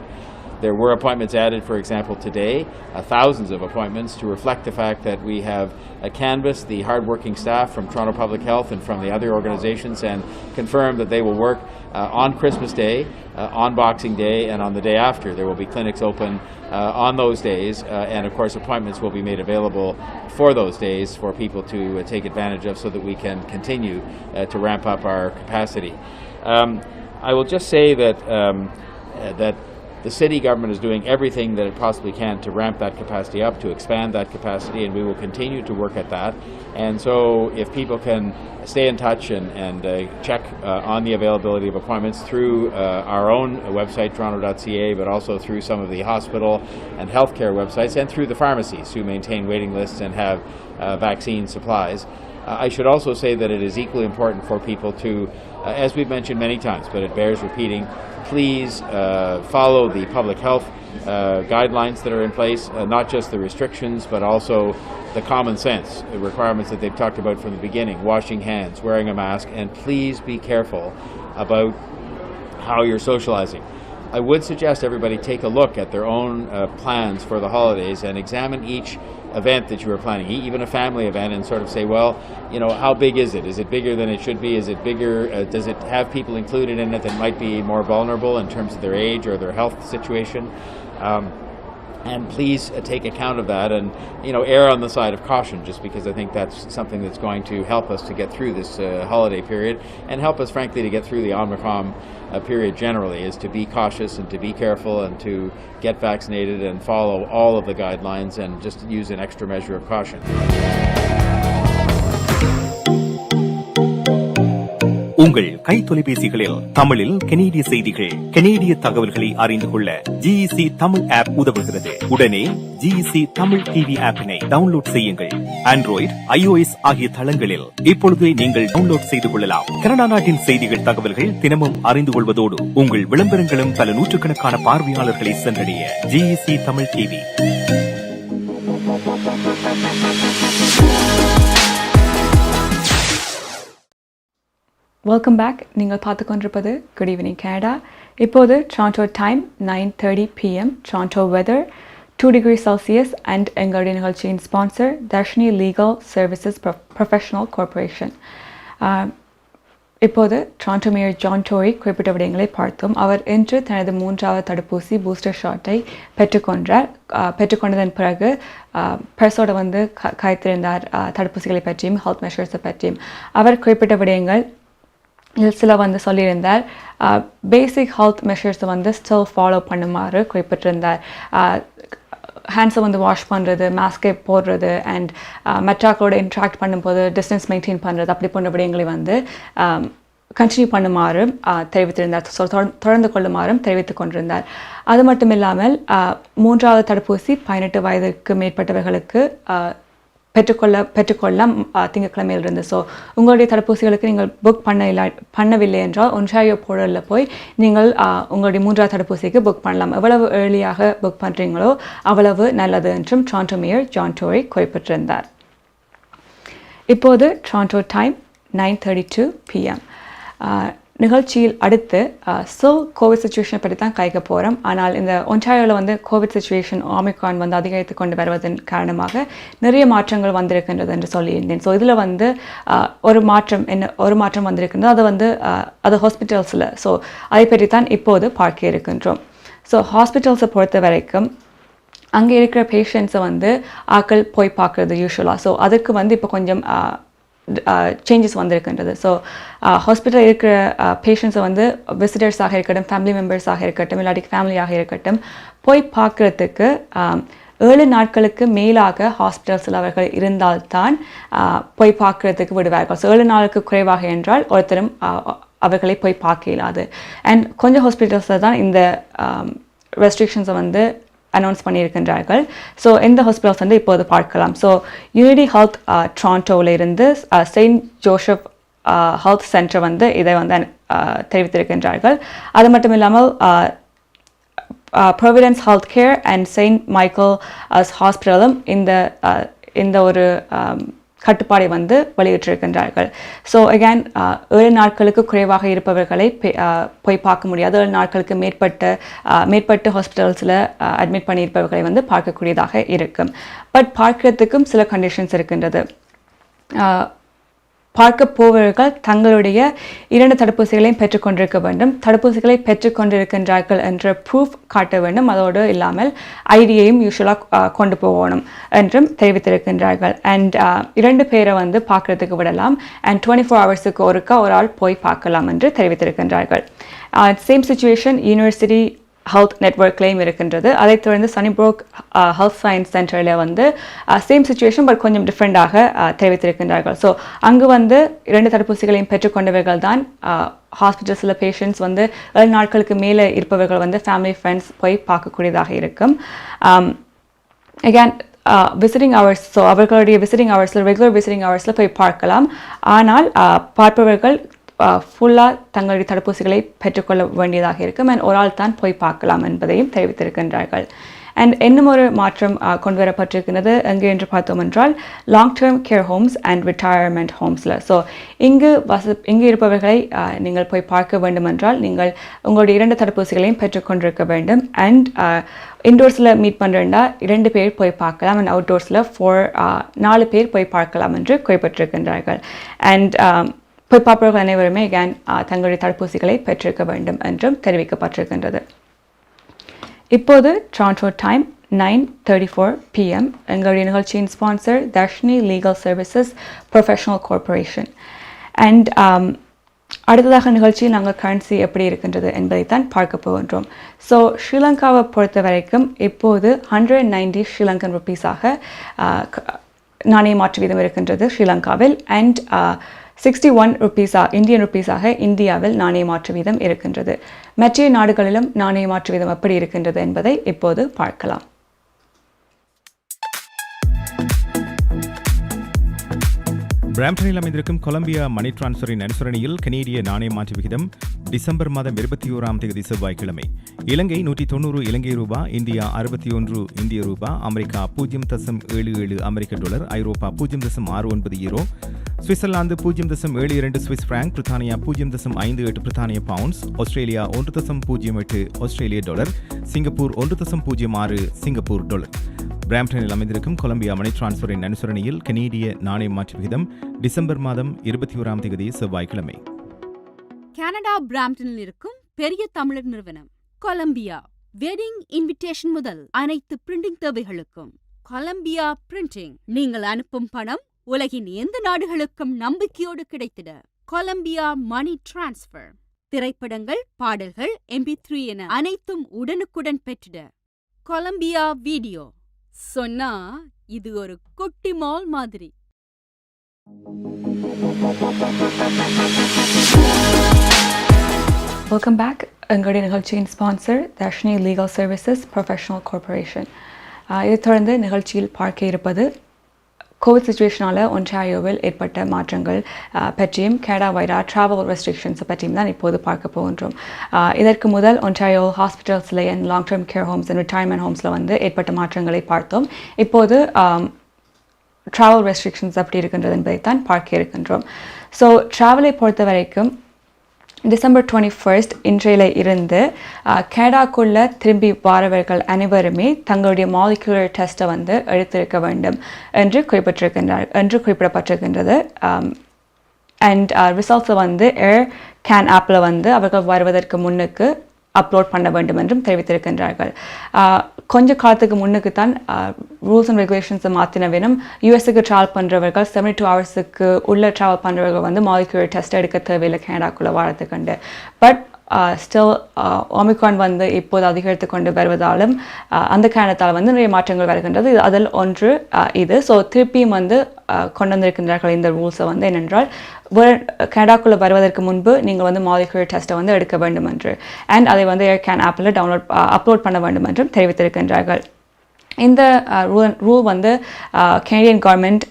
There were appointments added, for example, today, thousands of appointments to reflect the fact that we have canvassed the hardworking staff from Toronto Public Health and from the other organizations and confirmed that they will work on Christmas Day, on Boxing Day, and on the day after. There will be clinics open on those days, and of course appointments will be made available for those days for people to take advantage of, so that we can continue to ramp up our capacity. I will just say that the city government is doing everything that it possibly can to ramp that capacity up, to expand that capacity, and we will continue to work at that. And so if people can stay in touch and check on the availability of appointments through our own website, toronto.ca, but also through some of the hospital and healthcare websites, and through the pharmacies who maintain waiting lists and have vaccine supplies. I should also say that it is equally important for people to, as we've mentioned many times, but it bears repeating, please follow the public health guidelines that are in place, not just the restrictions, but also the common sense requirements that they've talked about from the beginning: washing hands, wearing a mask, and please be careful about how you're socializing. I would suggest everybody take a look at their own plans for the holidays and examine each event that you are planning, even a family event, and sort of say, well, how big is it? Is it bigger than it should be? Is it bigger? Does it have people included in it that might be more vulnerable in terms of their age or their health situation? And please take account of that, and err on the side of caution, just because I think that's something that's going to help us to get through this holiday period, and help us, frankly, to get through the Omicron period generally, is to be cautious and to be careful and to get vaccinated and follow all of the guidelines and just use an extra measure of caution. உங்கள் கைத்தொலைபேசிகளில் தமிழில் கனேடிய செய்திகள், கனேடிய தகவல்களை அறிந்து கொள்ள GEC Tamil app உதவுகிறது. உடனே GEC தமிழ் டிவி ஆப்பினை டவுன்லோட் செய்யுங்கள். ஆண்ட்ராய்டு, iOS ஆகிய தளங்களில் இப்பொழுதே நீங்கள் டவுன்லோட் செய்து கொள்ளலாம். கனடா நாட்டின் செய்திகள், தகவல்கள் தினமும் அறிந்து கொள்வதோடு உங்கள் விளம்பரங்களும் பல நூற்றுக்கணக்கான பார்வையாளர்களை சென்றடைய GEC Tamil TV. Welcome back. நீங்கள் பார்த்து கொண்டிருப்பது குட் ஈவினிங் கனடா. இப்போது Toronto time 9:30 PM. Toronto weather 2 degrees Celsius and எங்களுடைய நிகழ்ச்சியின் sponsor Dharshini legal services professional corporation. இப்போது டொரண்டோ மேயர் ஜான் டோரி குறிப்பிட்ட விடயங்களை பார்த்தோம். அவர் இன்று தனது 3வது தடுப்பூசி பூஸ்டர் ஷாட்டை பெற்றுக்கொண்டதன் பிறகு பிரஸோடு காய்த்திருந்தார் தடுப்பூசிகளை பற்றியும் ஹெல்த் மெஷர்ஸை பற்றியும். அவர் குறிப்பிட்ட விடயங்கள் சில சொல்லியிருந்தார். பேசிக் ஹெல்த் மெஷர்ஸை ஸ்டில் ஃபாலோ பண்ணுமாறு குறிப்பிட்டிருந்தார். ஹேண்ட்ஸை வந்து வாஷ் பண்ணுறது, மாஸ்கை போடுறது அண்ட் மெட்ராக்களோட இன்ட்ராக்ட் பண்ணும்போது டிஸ்டன்ஸ் மெயின்டைன் பண்ணுறது அப்படி போன்ற விடயங்களை வந்து கண்டினியூ பண்ணுமாறும் தெரிவித்திருந்தார். ஸோ தொடர்ந்து கொள்ளுமாறும் தெரிவித்துக் கொண்டிருந்தார். அது மட்டும் இல்லாமல் 3வது தடுப்பூசி 18 வயதுக்கு மேற்பட்டவர்களுக்கு பெற்றுக்கொள்ள திங்கட்கிழமையிலிருந்து. ஸோ உங்களுடைய தடுப்பூசிகளுக்கு நீங்கள் புக் பண்ணவில்லை என்றால் ஒன்டாரியோ போர்ட்டலில் போய் நீங்கள் உங்களுடைய 3வது தடுப்பூசிக்கு புக் பண்ணலாம். எவ்வளவு ஏர்லியாக புக் பண்ணுறீங்களோ அவ்வளவு நல்லது என்றும் டொரண்டோ மேயர் ஜான் டோரி குறிப்பிட்டிருந்தார். இப்போது டொரண்டோ டைம் 9:32 PM. நிகழ்ச்சியில் அடுத்து கோவிட் சுச்சுவேஷனை பற்றி தான் கைக்க போகிறோம். ஆனால் இந்த ஒன்டாரியோவில் வந்து கோவிட் சுச்சுவேஷன் ஒமிக்ரான் வந்து அதிகரித்து கொண்டு வருவதன் காரணமாக நிறைய மாற்றங்கள் வந்திருக்கின்றது என்று சொல்லியிருந்தேன். ஸோ இதில் வந்து ஒரு மாற்றம் வந்திருக்கின்றது. அது வந்து அது ஹாஸ்பிட்டல்ஸில். ஸோ அதை பற்றி தான் இப்போது பார்க்க இருக்கின்றோம். ஸோ ஹாஸ்பிட்டல்ஸை பொறுத்த வரைக்கும் அங்கே இருக்கிற பேஷண்ட்ஸை வந்து ஆக்கள் போய் பார்க்குறது யூஸ்வலாக. ஸோ அதுக்கு வந்து இப்போ கொஞ்சம் சேஞ்சஸ் வந்திருக்கின்றது. ஸோ ஹாஸ்பிட்டலில் இருக்கிற பேஷண்ட்ஸை வந்து விசிட்டர்ஸாக இருக்கட்டும், ஃபேமிலி மெம்பர்ஸாக இருக்கட்டும், இல்லாட்டி ஃபேமிலியாக இருக்கட்டும், போய் பார்க்குறதுக்கு 7 நாட்களுக்கு மேலாக ஹாஸ்பிட்டல்ஸில் அவர்கள் இருந்தால்தான் போய் பார்க்குறதுக்கு விடுவார்கள். ஸோ 7 நாளுக்கு குறைவாக என்றால் ஒருத்தரும் அவர்களை போய் பார்க்க இயலாது. அண்ட் கொஞ்சம் ஹாஸ்பிட்டல்ஸில் தான் இந்த ரெஸ்ட்ரிக்ஷன்ஸை வந்து அனௌன்ஸ் பண்ணியிருக்கின்றார்கள். ஸோ எந்த ஹாஸ்பிட்டல்ஸ் வந்து இப்போது பார்க்கலாம். ஸோ யூனிட்டி ஹெல்த் டொரண்டோவில் இருந்து செயின்ட் ஜோசப் ஹெல்த் சென்டர் வந்து இதை வந்து தெரிவித்திருக்கின்றார்கள். அது மட்டும் இல்லாமல் Providence health care and Saint Michael ஹாஸ்பிட்டலும் இந்த ஒரு கட்டுப்பாடை வந்து வெளியிட்டிருக்கின்றார்கள். ஸோ அகேன் 7 நாட்களுக்கு குறைவாக இருப்பவர்களை போய் பார்க்க முடியாது. 7 நாட்களுக்கு மேற்பட்ட ஹாஸ்பிட்டல்ஸில் அட்மிட் பண்ணியிருப்பவர்களை வந்து பார்க்கக்கூடியதாக இருக்கும். பட் பார்க்கறதுக்கும் சில கண்டிஷன்ஸ் இருக்கின்றது. பார்க்க போவர்கள் தங்களுடைய 2 தடுப்பூசிகளையும் பெற்றுக்கொண்டிருக்க வேண்டும். தடுப்பூசிகளை பெற்றுக்கொண்டிருக்கின்றார்கள் என்ற ப்ரூஃப் காட்ட வேண்டும். அதோடு இல்லாமல் ஐடியையும் யூஸ்வலாக கொண்டு போகணும் என்றும் தெரிவித்திருக்கின்றார்கள். அண்ட் 2 பேரை வந்து பார்க்கறதுக்கு விடலாம். அண்ட் 24 ஹவர்ஸுக்கு ஒருக்கா ஒரு ஆள் போய் பார்க்கலாம் என்று தெரிவித்திருக்கின்றார்கள். சேம் சிச்சுவேஷன் யூனிவர்சிட்டி ஹெல்த் நெட்வொர்க்லேயும் இருக்கின்றது. அதைத் தொடர்ந்து சனிப்ரோக் ஹெல்த் சயின்ஸ் சென்டரில் வந்து சேம் சுச்சுவேஷன் பட் கொஞ்சம் டிஃப்ரெண்டாக தெரிவித்திருக்கின்றார்கள். ஸோ அங்கு வந்து 2 தடுப்பூசிகளையும் பெற்றுக்கொண்டவர்கள் தான் ஹாஸ்பிட்டல்ஸில் பேஷண்ட்ஸ் வந்து 7 நாட்களுக்கு மேலே இருப்பவர்கள் வந்து ஃபேமிலி ஃப்ரெண்ட்ஸ் போய் பார்க்கக்கூடியதாக இருக்கும். அகேன் விசிட்டிங் ஹவர்ஸ், ஸோ அவர்களுடைய விசிட்டிங் ஹவர்ஸில் ரெகுலர் விசிட்டிங் ஹவர்ஸில் போய் பார்க்கலாம். ஆனால் பார்ப்பவர்கள் ஃபுல்லாக தங்களுடைய தடுப்பூசிகளை பெற்றுக்கொள்ள வேண்டியதாக இருக்கும். அண்ட் ஒரு ஆள் தான் போய் பார்க்கலாம் என்பதையும் தெரிவித்திருக்கின்றார்கள். அண்ட் இன்னும் ஒரு மாற்றம் கொண்டு வரப்பட்டிருக்கிறது. எங்கே என்று பார்த்தோம் என்றால் long term care homes and retirement ஹோம்ஸில். ஸோ இங்கு இருப்பவர்களை நீங்கள் போய் பார்க்க வேண்டும் என்றால் நீங்கள் உங்களுடைய 2 தடுப்பூசிகளையும் பெற்றுக்கொண்டிருக்க வேண்டும். அண்ட் இன்டோர்ஸில் மீட் பண்ணுறா 2 பேர் போய் பார்க்கலாம். அண்ட் அவுட்டோர்ஸில் 4 பேர் போய் பார்க்கலாம் என்று குறிப்பிட்டிருக்கின்றார்கள். அண்ட் போய் பார்ப்பவர்கள் அனைவருமே again தங்களுடைய தடுப்பூசிகளை பெற்றிருக்க வேண்டும் என்றும் தெரிவிக்கப்பட்டிருக்கின்றது. இப்போது டொரண்டோ டைம் 9:34 PM. எங்களுடைய நிகழ்ச்சியின் sponsor Dharshini legal services professional corporation. And அடுத்ததாக நிகழ்ச்சியில் நாங்கள் கரன்சி எப்படி இருக்கின்றது என்பதைத்தான் பார்க்க போகின்றோம். ஸோ ஸ்ரீலங்காவை பொறுத்த வரைக்கும் இப்போது 190 ஸ்ரீலங்கன் ருப்பீஸாக நாணய மாற்று வீதம் இருக்கின்றது ஸ்ரீலங்காவில். அண்ட் 61 இந்தியன் ருப்பீஸாக இந்தியாவில் நாணய மாற்று வீதம் இருக்கின்றது. மற்ற நாடுகளிலும் நாணய மாற்று வீதம் எப்படி இருக்கின்றது என்பதை இப்போது பார்க்கலாம். பிராம்டனில் அமைந்திருக்கும் கொலம்பியா மணி டிரான்ஸ்ஃபரின் அனுசரணையில் கனேடிய நாணய மாற்று விகிதம் டிசம்பர் மாதம் 21ஆம் தேதி செவ்வாய்க்கிழமை இலங்கை 190 இலங்கை ரூபா, இந்தியா 61 இந்திய ரூபா, அமெரிக்கா 0.77 அமெரிக்க டாலர், ஐரோப்பா 0.69 யூரோ, சுவிட்சர்லாந்து 0.72 சுவிஸ் பிராங்க், பிரித்தானியா 0.58 பிரித்தானிய பவுண்ட்ஸ், ஆஸ்திரேலியா 1.08 ஆஸ்திரேலிய டாலர், சிங்கப்பூர் 1.06 சிங்கப்பூர் டாலர். பிராம்டனில் அமைந்திருக்கும் கொலம்பியா மணி டிரான்ஸ்ஃபரின் அனுசரணையில் கனேடிய நாணய மாற்று விகிதம் டிசம்பர் மாதம் 21ஆம் தேதி செவ்வாய்க்கிழமை. கனடா பிராம்டனில் இருக்கும் பெரிய தமிழர் நிறுவனம் கொலம்பியா. வெட்டிங் இன்விடேஷன் முதல் அனைத்து பிரிண்டிங் தேவைகளுக்கும் கொலம்பியா பிரிண்டிங். நீங்கள் அனுப்பும் பணம் உலகின் எந்த நாடுகளுக்கும் நம்பிக்கையோடு கிடைத்திட கொலம்பியா மணி டிரான்ஸ்ஃபர். திரைப்படங்கள், பாடல்கள், MP3 என அனைத்தும் உடனுக்குடன் பெற்றிட கொலம்பியா வீடியோ. சொன்னா இது ஒரு குட்டி மால் மாதிரி. Welcome back. எங்களுடைய நிகழ்ச்சியின் sponsor Dharshini legal services professional corporation. இதைத் தொடர்ந்து நிகழ்ச்சியில் பார்க்க இருப்பது கோவிட் சுச்சுவேஷனால் ஒன்டாரியோவில் ஏற்பட்ட மாற்றங்கள் பற்றியும் கனடா வைரா ட்ராவல் ரெஸ்ட்ரிக்ஷன்ஸை பற்றியும் தான் இப்போது பார்க்க போகின்றோம். இதற்கு முதல் ஒன்டாரியோ ஹாஸ்பிட்டல்ஸில் and long term care homes and retirement ஹோம்ஸில் வந்து ஏற்பட்ட மாற்றங்களை பார்த்தோம். இப்போது ட்ராவல் ரெஸ்ட்ரிக்ஷன்ஸ் எப்படி இருக்கின்றது என்பதைத்தான் பார்க்க இருக்கின்றோம். ஸோ ட்ராவலை பொறுத்த வரைக்கும் டிசம்பர் 21 இன்றையில இருந்து கனடாக்குள்ளே திரும்பி வரவர்கள் அனைவருமே தங்களுடைய மாலிகுலர் டெஸ்ட்டை வந்து எடுத்திருக்க வேண்டும் என்று குறிப்பிடப்பட்டிருக்கின்றது. அண்ட் ரிசல்ட்ஸை வந்து ஏர் கேன் ஆப்பில் வந்து அவர்கள் வருவதற்கு முன்னுக்கு அப்லோட் பண்ண வேண்டும் என்றும் தெரிவித்திருக்கின்றார்கள். கொஞ்ச காலத்துக்கு முன்னுக்கு தான் ரூல்ஸ் அண்ட் ரெகுலேஷன்ஸை மாற்றின வேணும். யூஎஸ்க்கு ட்ராவல் பண்ணுறவர்கள் 72 ஹவர்ஸுக்கு உள்ளே ட்ராவல் பண்ணுறவர்கள் வந்து மாலிகுலர் டெஸ்ட் எடுக்க தேவையில்லை கனடாக்குள்ளே வாழத்துக்கண்டு. பட் ஸ்டில் ஒமிக்ரான் வந்து இப்போது அதிகரித்து கொண்டு வருவதாலும் அந்த காரணத்தால் வந்து நிறைய மாற்றங்கள் வருகின்றது. அதில் ஒன்று இது. ஸோ திருப்பியும் வந்து கொண்டு வந்திருக்கின்றார்கள் இந்த ரூல்ஸை வந்து என்னென்றால் கனடாக்குள்ளே வருவதற்கு முன்பு நீங்கள் வந்து மாலிகுலர் டெஸ்ட்டை வந்து எடுக்க வேண்டும் என்று அண்ட் அதை வந்து ஏர் கேன் ஆப்பில் அப்லோட் பண்ண வேண்டும் என்றும் தெரிவித்திருக்கின்றார்கள். இந்த ரூல் வந்து கனடியன் கவர்மெண்ட்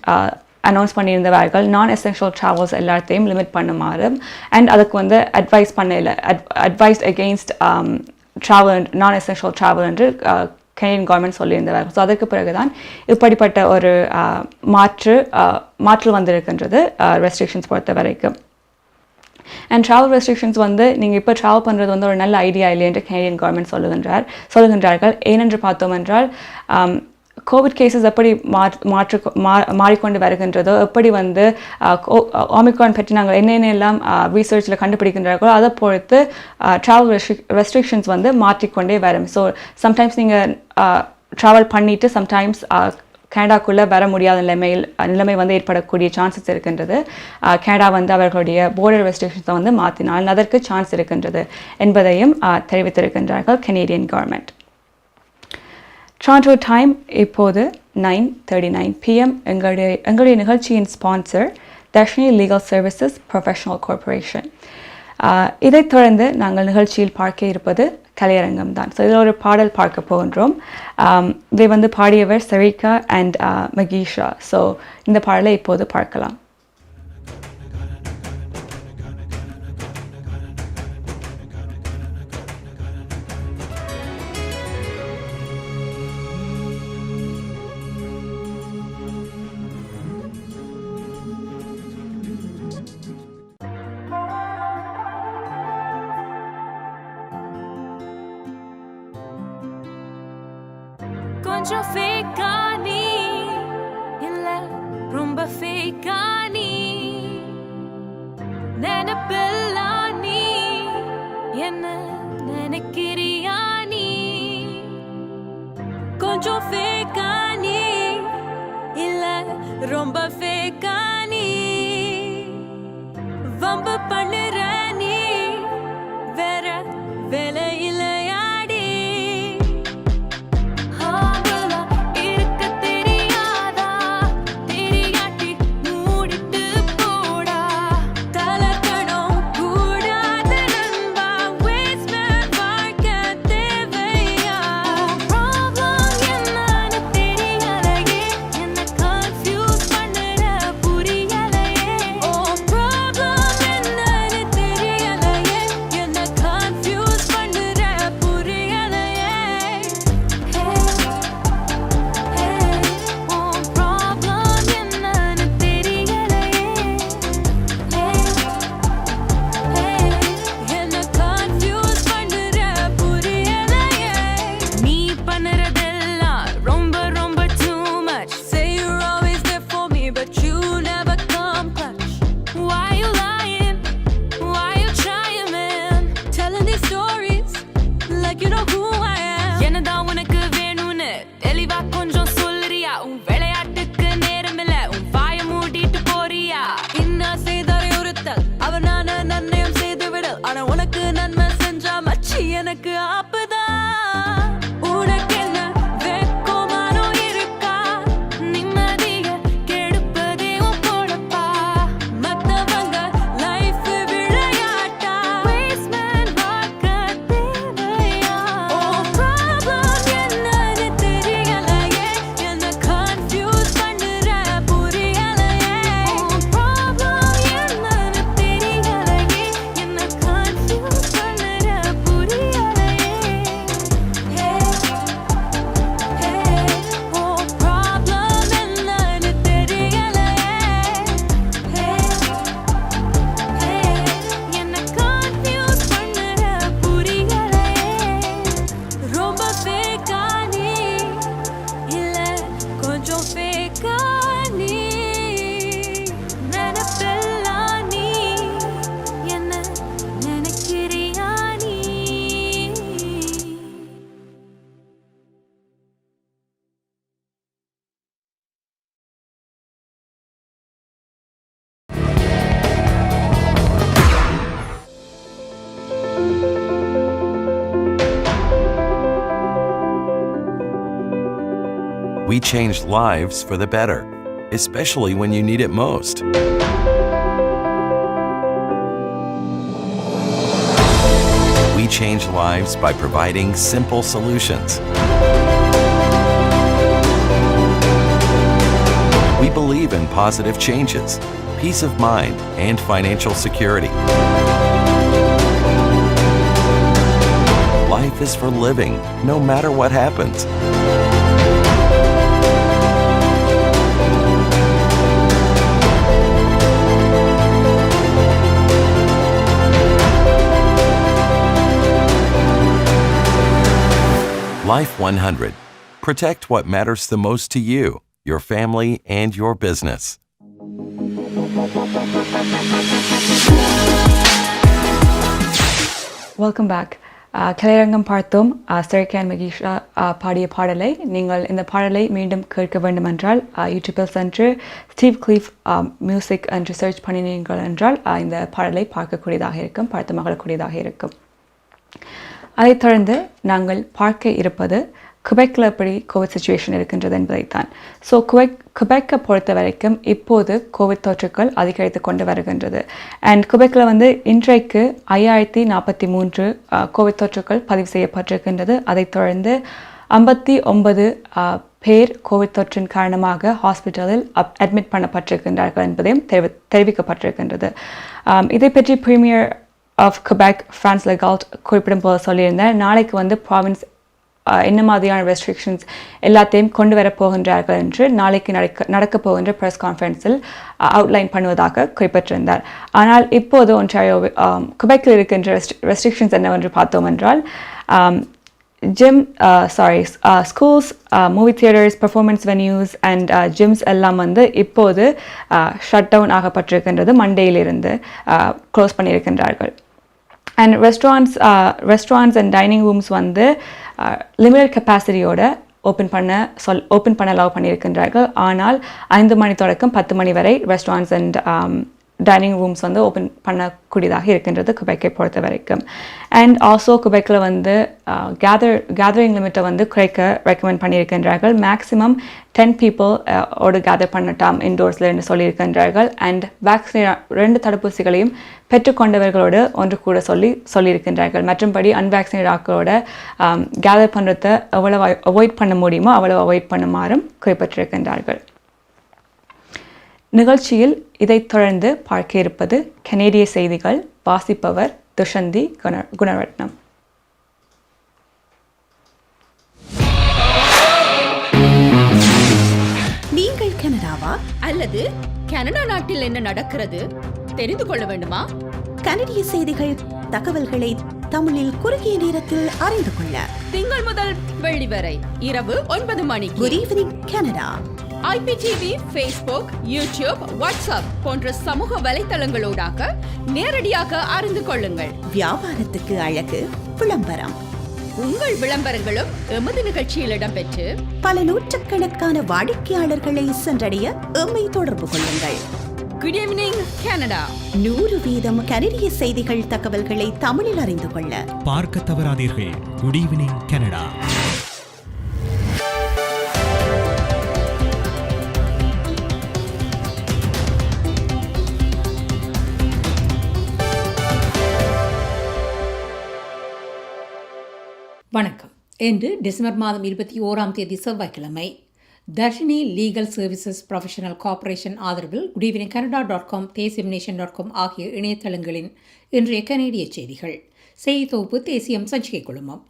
அனௌன்ஸ் பண்ணியிருந்தவர்கள் நான் எசென்ஷியல் ட்ராவல்ஸ் எல்லாத்தையும் லிமிட் பண்ணுமாறு அண்ட் அதுக்கு வந்து அட்வைஸ் அகெயின்ஸ்ட் ட்ராவல் நான் எசென்ஷியல் ட்ராவல் என்று கனடியன் கவர்மெண்ட் சொல்லியிருந்தவர். ஸோ அதற்கு பிறகுதான் இப்படிப்பட்ட ஒரு மாற்று வந்திருக்கின்றது ரெஸ்ட்ரிக்ஷன்ஸ் பொறுத்த வரைக்கும். அண்ட் ட்ராவல் ரெஸ்ட்ரிக்ஷன்ஸ் வந்து நீங்கள் இப்போ ட்ராவல் பண்ணுறது வந்து ஒரு நல்ல ஐடியா இல்லை என்று கனடியன் கவர்மெண்ட் சொல்லுகின்றார்கள். ஏனென்று பார்த்தோம் என்றால் கோவிட் கேசஸ் எப்படி மாறிக்கொண்டு வருகின்றதோ எப்படி வந்து ஒமிக்ரான் பற்றி நாங்கள் என்னென்னலாம் ரீசர்ச்சில் கண்டுபிடிக்கின்றார்களோ அதை பொறுத்து ட்ராவல் ரெஸ்ட்ரிக்ஷன்ஸ் வந்து மாற்றிக்கொண்டே வரும். ஸோ சம்டைம்ஸ் நீங்கள் ட்ராவல் பண்ணிவிட்டு சம்டைம்ஸ் கனடாக்குள்ளே வர முடியாத நிலைமை வந்து ஏற்படக்கூடிய சான்சஸ் இருக்கின்றது. கனடா வந்து அவர்களுடைய போர்டர் ரெஸ்ட்ரிக்ஷன்ஸை வந்து மாற்றினால் அதற்கு சான்ஸ் இருக்கின்றது என்பதையும் தெரிவித்திருக்கின்றார்கள் கனேடியன் கவர்மெண்ட். டொரண்டோ டைம் இப்போது 9:39 PM. எங்களுடைய நிகழ்ச்சியின் sponsor Dharshini legal services professional corporation. இதைத் தொடர்ந்து நாங்கள் நிகழ்ச்சியில் பார்க்க இருப்பது கலையரங்கம் தான். ஸோ இதில் ஒரு பாடல் பார்க்க போகின்றோம். இதை வந்து பாடியவர் சரிகா அண்ட் மகிஷா. ஸோ இந்த பாடலை இப்போது பார்க்கலாம். கொஞ்சம் ஃபேக்கா நீ இல்ல ரொம்ப ஃபேக்கா நீ நினைப்பில்லா நீ என்ன நினைக்கிறியா நீ கொஞ்சம் ஃபேக்கா நீ இல்ல ரொம்ப ஃபேக்கா நீ வம்பு பண்ணுற நீ வேற வேலை இல்லையாடி புரிய We change lives for the better, especially when you need it most. We change lives by providing simple solutions. We believe in positive changes, peace of mind, and financial security. Life is for living, no matter what happens. Life 100. Protect what matters the most to you, your family, and your business. Welcome back. கலையரங்கம் பார்த்தோம். Sarika and மகிஷா பாடிய பாடலை நீங்கள் இந்த பாடலை மீண்டும் கேட்க வேண்டுமென்றால் யூடியூப்பில் சென்று ஸ்டீவ் கிளீஃப் மியூசிக் என்று சர்ச் பண்ணினீர்கள் என்றால் இந்த பாடலை பார்க்கக்கூடியதாக இருக்கும், பார்த்து மகிழக்கூடியதாக இருக்கும். அதைத் தொடர்ந்து நாங்கள் பார்க்க இருப்பது குபெக்கில் எப்படி கோவிட் சுச்சுவேஷன் இருக்கின்றது என்பதைத்தான். ஸோ குபெக்கை பொறுத்த வரைக்கும் இப்போது கோவிட் தொற்றுக்கள் அதிகரித்து கொண்டு வருகின்றது. அண்ட் குபெக்கில் இன்றைக்கு 5043 கோவிட் தொற்றுக்கள் பதிவு செய்யப்பட்டிருக்கின்றது. அதைத் தொடர்ந்து 59 பேர் கோவிட் தொற்றின் காரணமாக ஹாஸ்பிட்டலில் அட்மிட் பண்ணப்பட்டிருக்கின்றார்கள் என்பதையும் தெரிவிக்கப்பட்டிருக்கின்றது. இதை பற்றி பிரீமியர் ஆஃப் குபெக் ஃப்ரான்ஸ் லெகால்ட் குறிப்பிடும் போது சொல்லியிருந்தார், நாளைக்கு ப்ராவின்ஸ் என்ன மாதிரியான ரெஸ்ட்ரிக்ஷன்ஸ் எல்லாத்தையும் கொண்டு வரப்போகின்றார்கள் என்று நாளைக்கு நடக்க போகின்ற ப்ரெஸ் கான்ஃபரன்ஸில் அவுட்லைன் பண்ணுவதாக குறிப்பிட்டிருந்தார். ஆனால் இப்போது ஒன்டாரியோ குபெக்கில் இருக்கின்ற ரெஸ்ட்ரிக்ஷன்ஸ் என்னவென்று பார்த்தோம் என்றால் schools, movie theatres, performance venues and gyms எல்லாம் இப்போது ஷட் டவுன் ஆகப்பட்டிருக்கின்றது. மண்டேயிலிருந்து க்ளோஸ் பண்ணியிருக்கின்றார்கள். And restaurants and dining rooms limited கெப்பாசிட்டியோட ஓப்பன் பண்ண அலோவ் பண்ணியிருக்கின்றார்கள். ஆனால் 5 மணி தொடக்கம் 10 மணி வரை restaurants and dining rooms open பண்ணக்கூடியதாக இருக்கின்றது குபெக்கை பொறுத்த வரைக்கும். அண்ட் ஆல்சோ குபெக்கில் கேதரிங் லிமிட்டை குறைக்க ரெக்கமெண்ட் பண்ணியிருக்கின்றார்கள். மேக்ஸிமம் 10 people ஓடு கேதர் பண்ணட்டாம் இன்டோர்ஸில் என்று சொல்லியிருக்கின்றார்கள். அண்ட் 2 தடுப்பூசிகளையும் பெற்றுக்கொண்டவர்களோடு ஒன்று கூட சொல்லியிருக்கின்றார்கள். மற்றும்படி அன்வேக்சினேட் ஆக்களோட கேதர் பண்ணுறதை எவ்வளவு அவாய்ட் பண்ண முடியுமோ அவ்வளவு அவாய்ட் பண்ணுமாறும் குறிப்பிட்டிருக்கின்றார்கள். நிகழ்ச்சியில் இதைத் தொடர்ந்து பார்க்க இருப்பது கனேடிய செய்திகள். வாசிப்பவர் துஷந்தி குணரட்னம். நீங்கள் கனடாவா அல்லது கனடா நாட்டில் என்ன நடக்கிறது தெரிந்து கொள்ள வேண்டுமா? கனடிய செய்திகள், தகவல்களை தமிழில் குறுகிய நேரத்தில் அறிந்து கொள்ள திங்கள் முதல் வெள்ளி வரை இரவு 9 மணிக்கு good evening Canada IPTV, Facebook, YouTube, WhatsApp போன்ற சமூக வலைத்தளங்களோடாக நேரடியாக அறிந்து கொள்ளுங்கள். வியாபாரத்துக்கு அழகு விளம்பரம். உங்கள் விளம்பரங்களும் எமது நிகழ்ச்சியில் இடம்பெற்று பல நூற்றுக்கணக்கான வாடிக்கையாளர்களை சென்றடைய எம்மை தொடர்பு கொள்ளுங்கள். Good evening Canada. 100% கனடிய செய்திகள், தகவல்களை தமிழில் அறிந்து கொள்ள பார்க்க தவறாதீர்கள். Good evening Canada. வணக்கம். இன்று டிசம்பர் மாதம் 21ஆம் தேதி செவ்வாய்க்கிழமை. Dharshini legal services professional corporation ஆதரவில் goodevningcanada.com, தேசியம்நேஷன்.com ஆகிய இணையதளங்களின் இன்றைய கனேடிய செய்திகள். செய்தி தொகுப்பு தேசியம் சஞ்சிகை குழுமம்.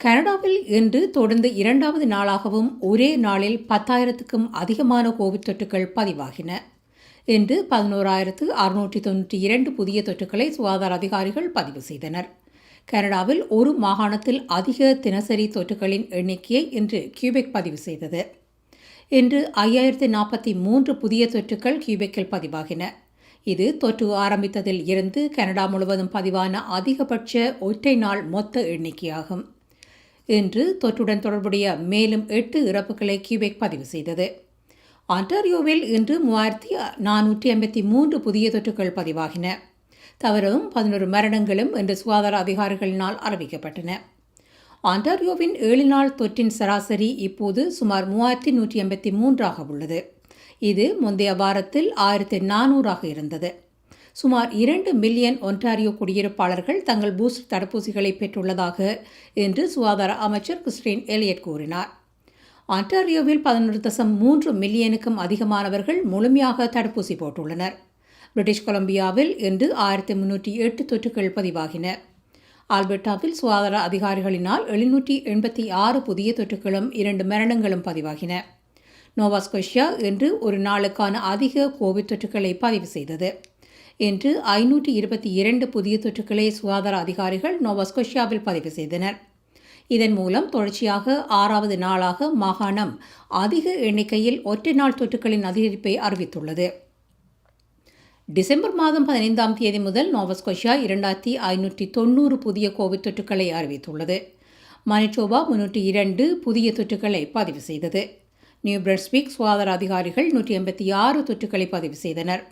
கனடாவில் இன்று தொடர்ந்து 2வது நாளாகவும் ஒரே நாளில் 10,000க்கும் அதிகமான கோவிட் தொற்றுகள் பதிவாகின. இன்று 11,692 புதிய தொற்றுக்களை சுகாதார அதிகாரிகள் பதிவு செய்தனர். கனடாவில் ஒரு மாகாணத்தில் அதிக தினசரி தொற்றுகளின் எண்ணிக்கையை இன்று கியூபெக் பதிவு செய்தது. இன்று 5,043 புதிய தொற்றுக்கள் கியூபெக்கில் பதிவாகின. இது தொற்று ஆரம்பித்ததில் இருந்து கனடா முழுவதும் பதிவான அதிகபட்ச ஒற்றை நாள் மொத்த எண்ணிக்கையாகும். இன்று தொற்றுடன் தொடர்புடைய மேலும் 8 இறப்புகளை கியூபெக் பதிவு செய்தது. ஆன்டாரியோவில் இன்று 3,453 புதிய தொற்றுகள் பதிவாகின. தவிரவும் 11 மரணங்களும் இன்று சுகாதார அதிகாரிகளினால் அறிவிக்கப்பட்டன. ஆண்டாரியோவின் 7 நாள் தொற்றின் சராசரி இப்போது சுமார் 3183 உள்ளது. இது முந்தைய வாரத்தில் 1400 இருந்தது. சுமார் 2 மில்லியன் ஒன்டாரியோ குடியிருப்பாளர்கள் தங்கள் பூஸ்டர் தடுப்பூசிகளை பெற்றுள்ளதாக இன்று சுகாதார அமைச்சர் கிறிஸ்டின் எலியட் கூறினார். ஆண்டாரியோவில் 11.3 மில்லியனுக்கும் அதிகமானவர்கள் முழுமையாக தடுப்பூசி போட்டுள்ளனர். பிரிட்டிஷ் கொலம்பியாவில் இன்று 1308 தொற்றுகள் பதிவாகின. ஆல்பர்டாவில் சுகாதார அதிகாரிகளினால் 786 புதிய தொற்றுகளும் 2 மரணங்களும் பதிவாகின. நோவாஸ்கோஷியா இன்று ஒரு நாளுக்கான அதிக கோவிட் தொற்றுகளை பதிவு செய்தது. இன்று 522 புதிய தொற்றுகளை சுகாதார அதிகாரிகள் நோவாஸ்கோஷியாவில் பதிவு செய்தனர். இதன் மூலம் தொடர்ச்சியாக 6வது நாளாக மாகாணம் அதிக எண்ணிக்கையில் ஒற்றை நாள் தொற்றுகளின் அதிகரிப்பை அறிவித்துள்ளது. டிசம்பர் மாதம் 15ஆம் தேதி முதல் நோவாஸ்கோஷியா 2590 புதிய கோவிட் தொற்றுகளை அறிவித்துள்ளது. மனிடோபா 302 புதிய தொற்றுகளை பதிவு செய்தது. நியூ பிரன்ஸ்விக் சுகாதார அதிகாரிகள் 186 தொற்றுகளை பதிவு செய்தனர்.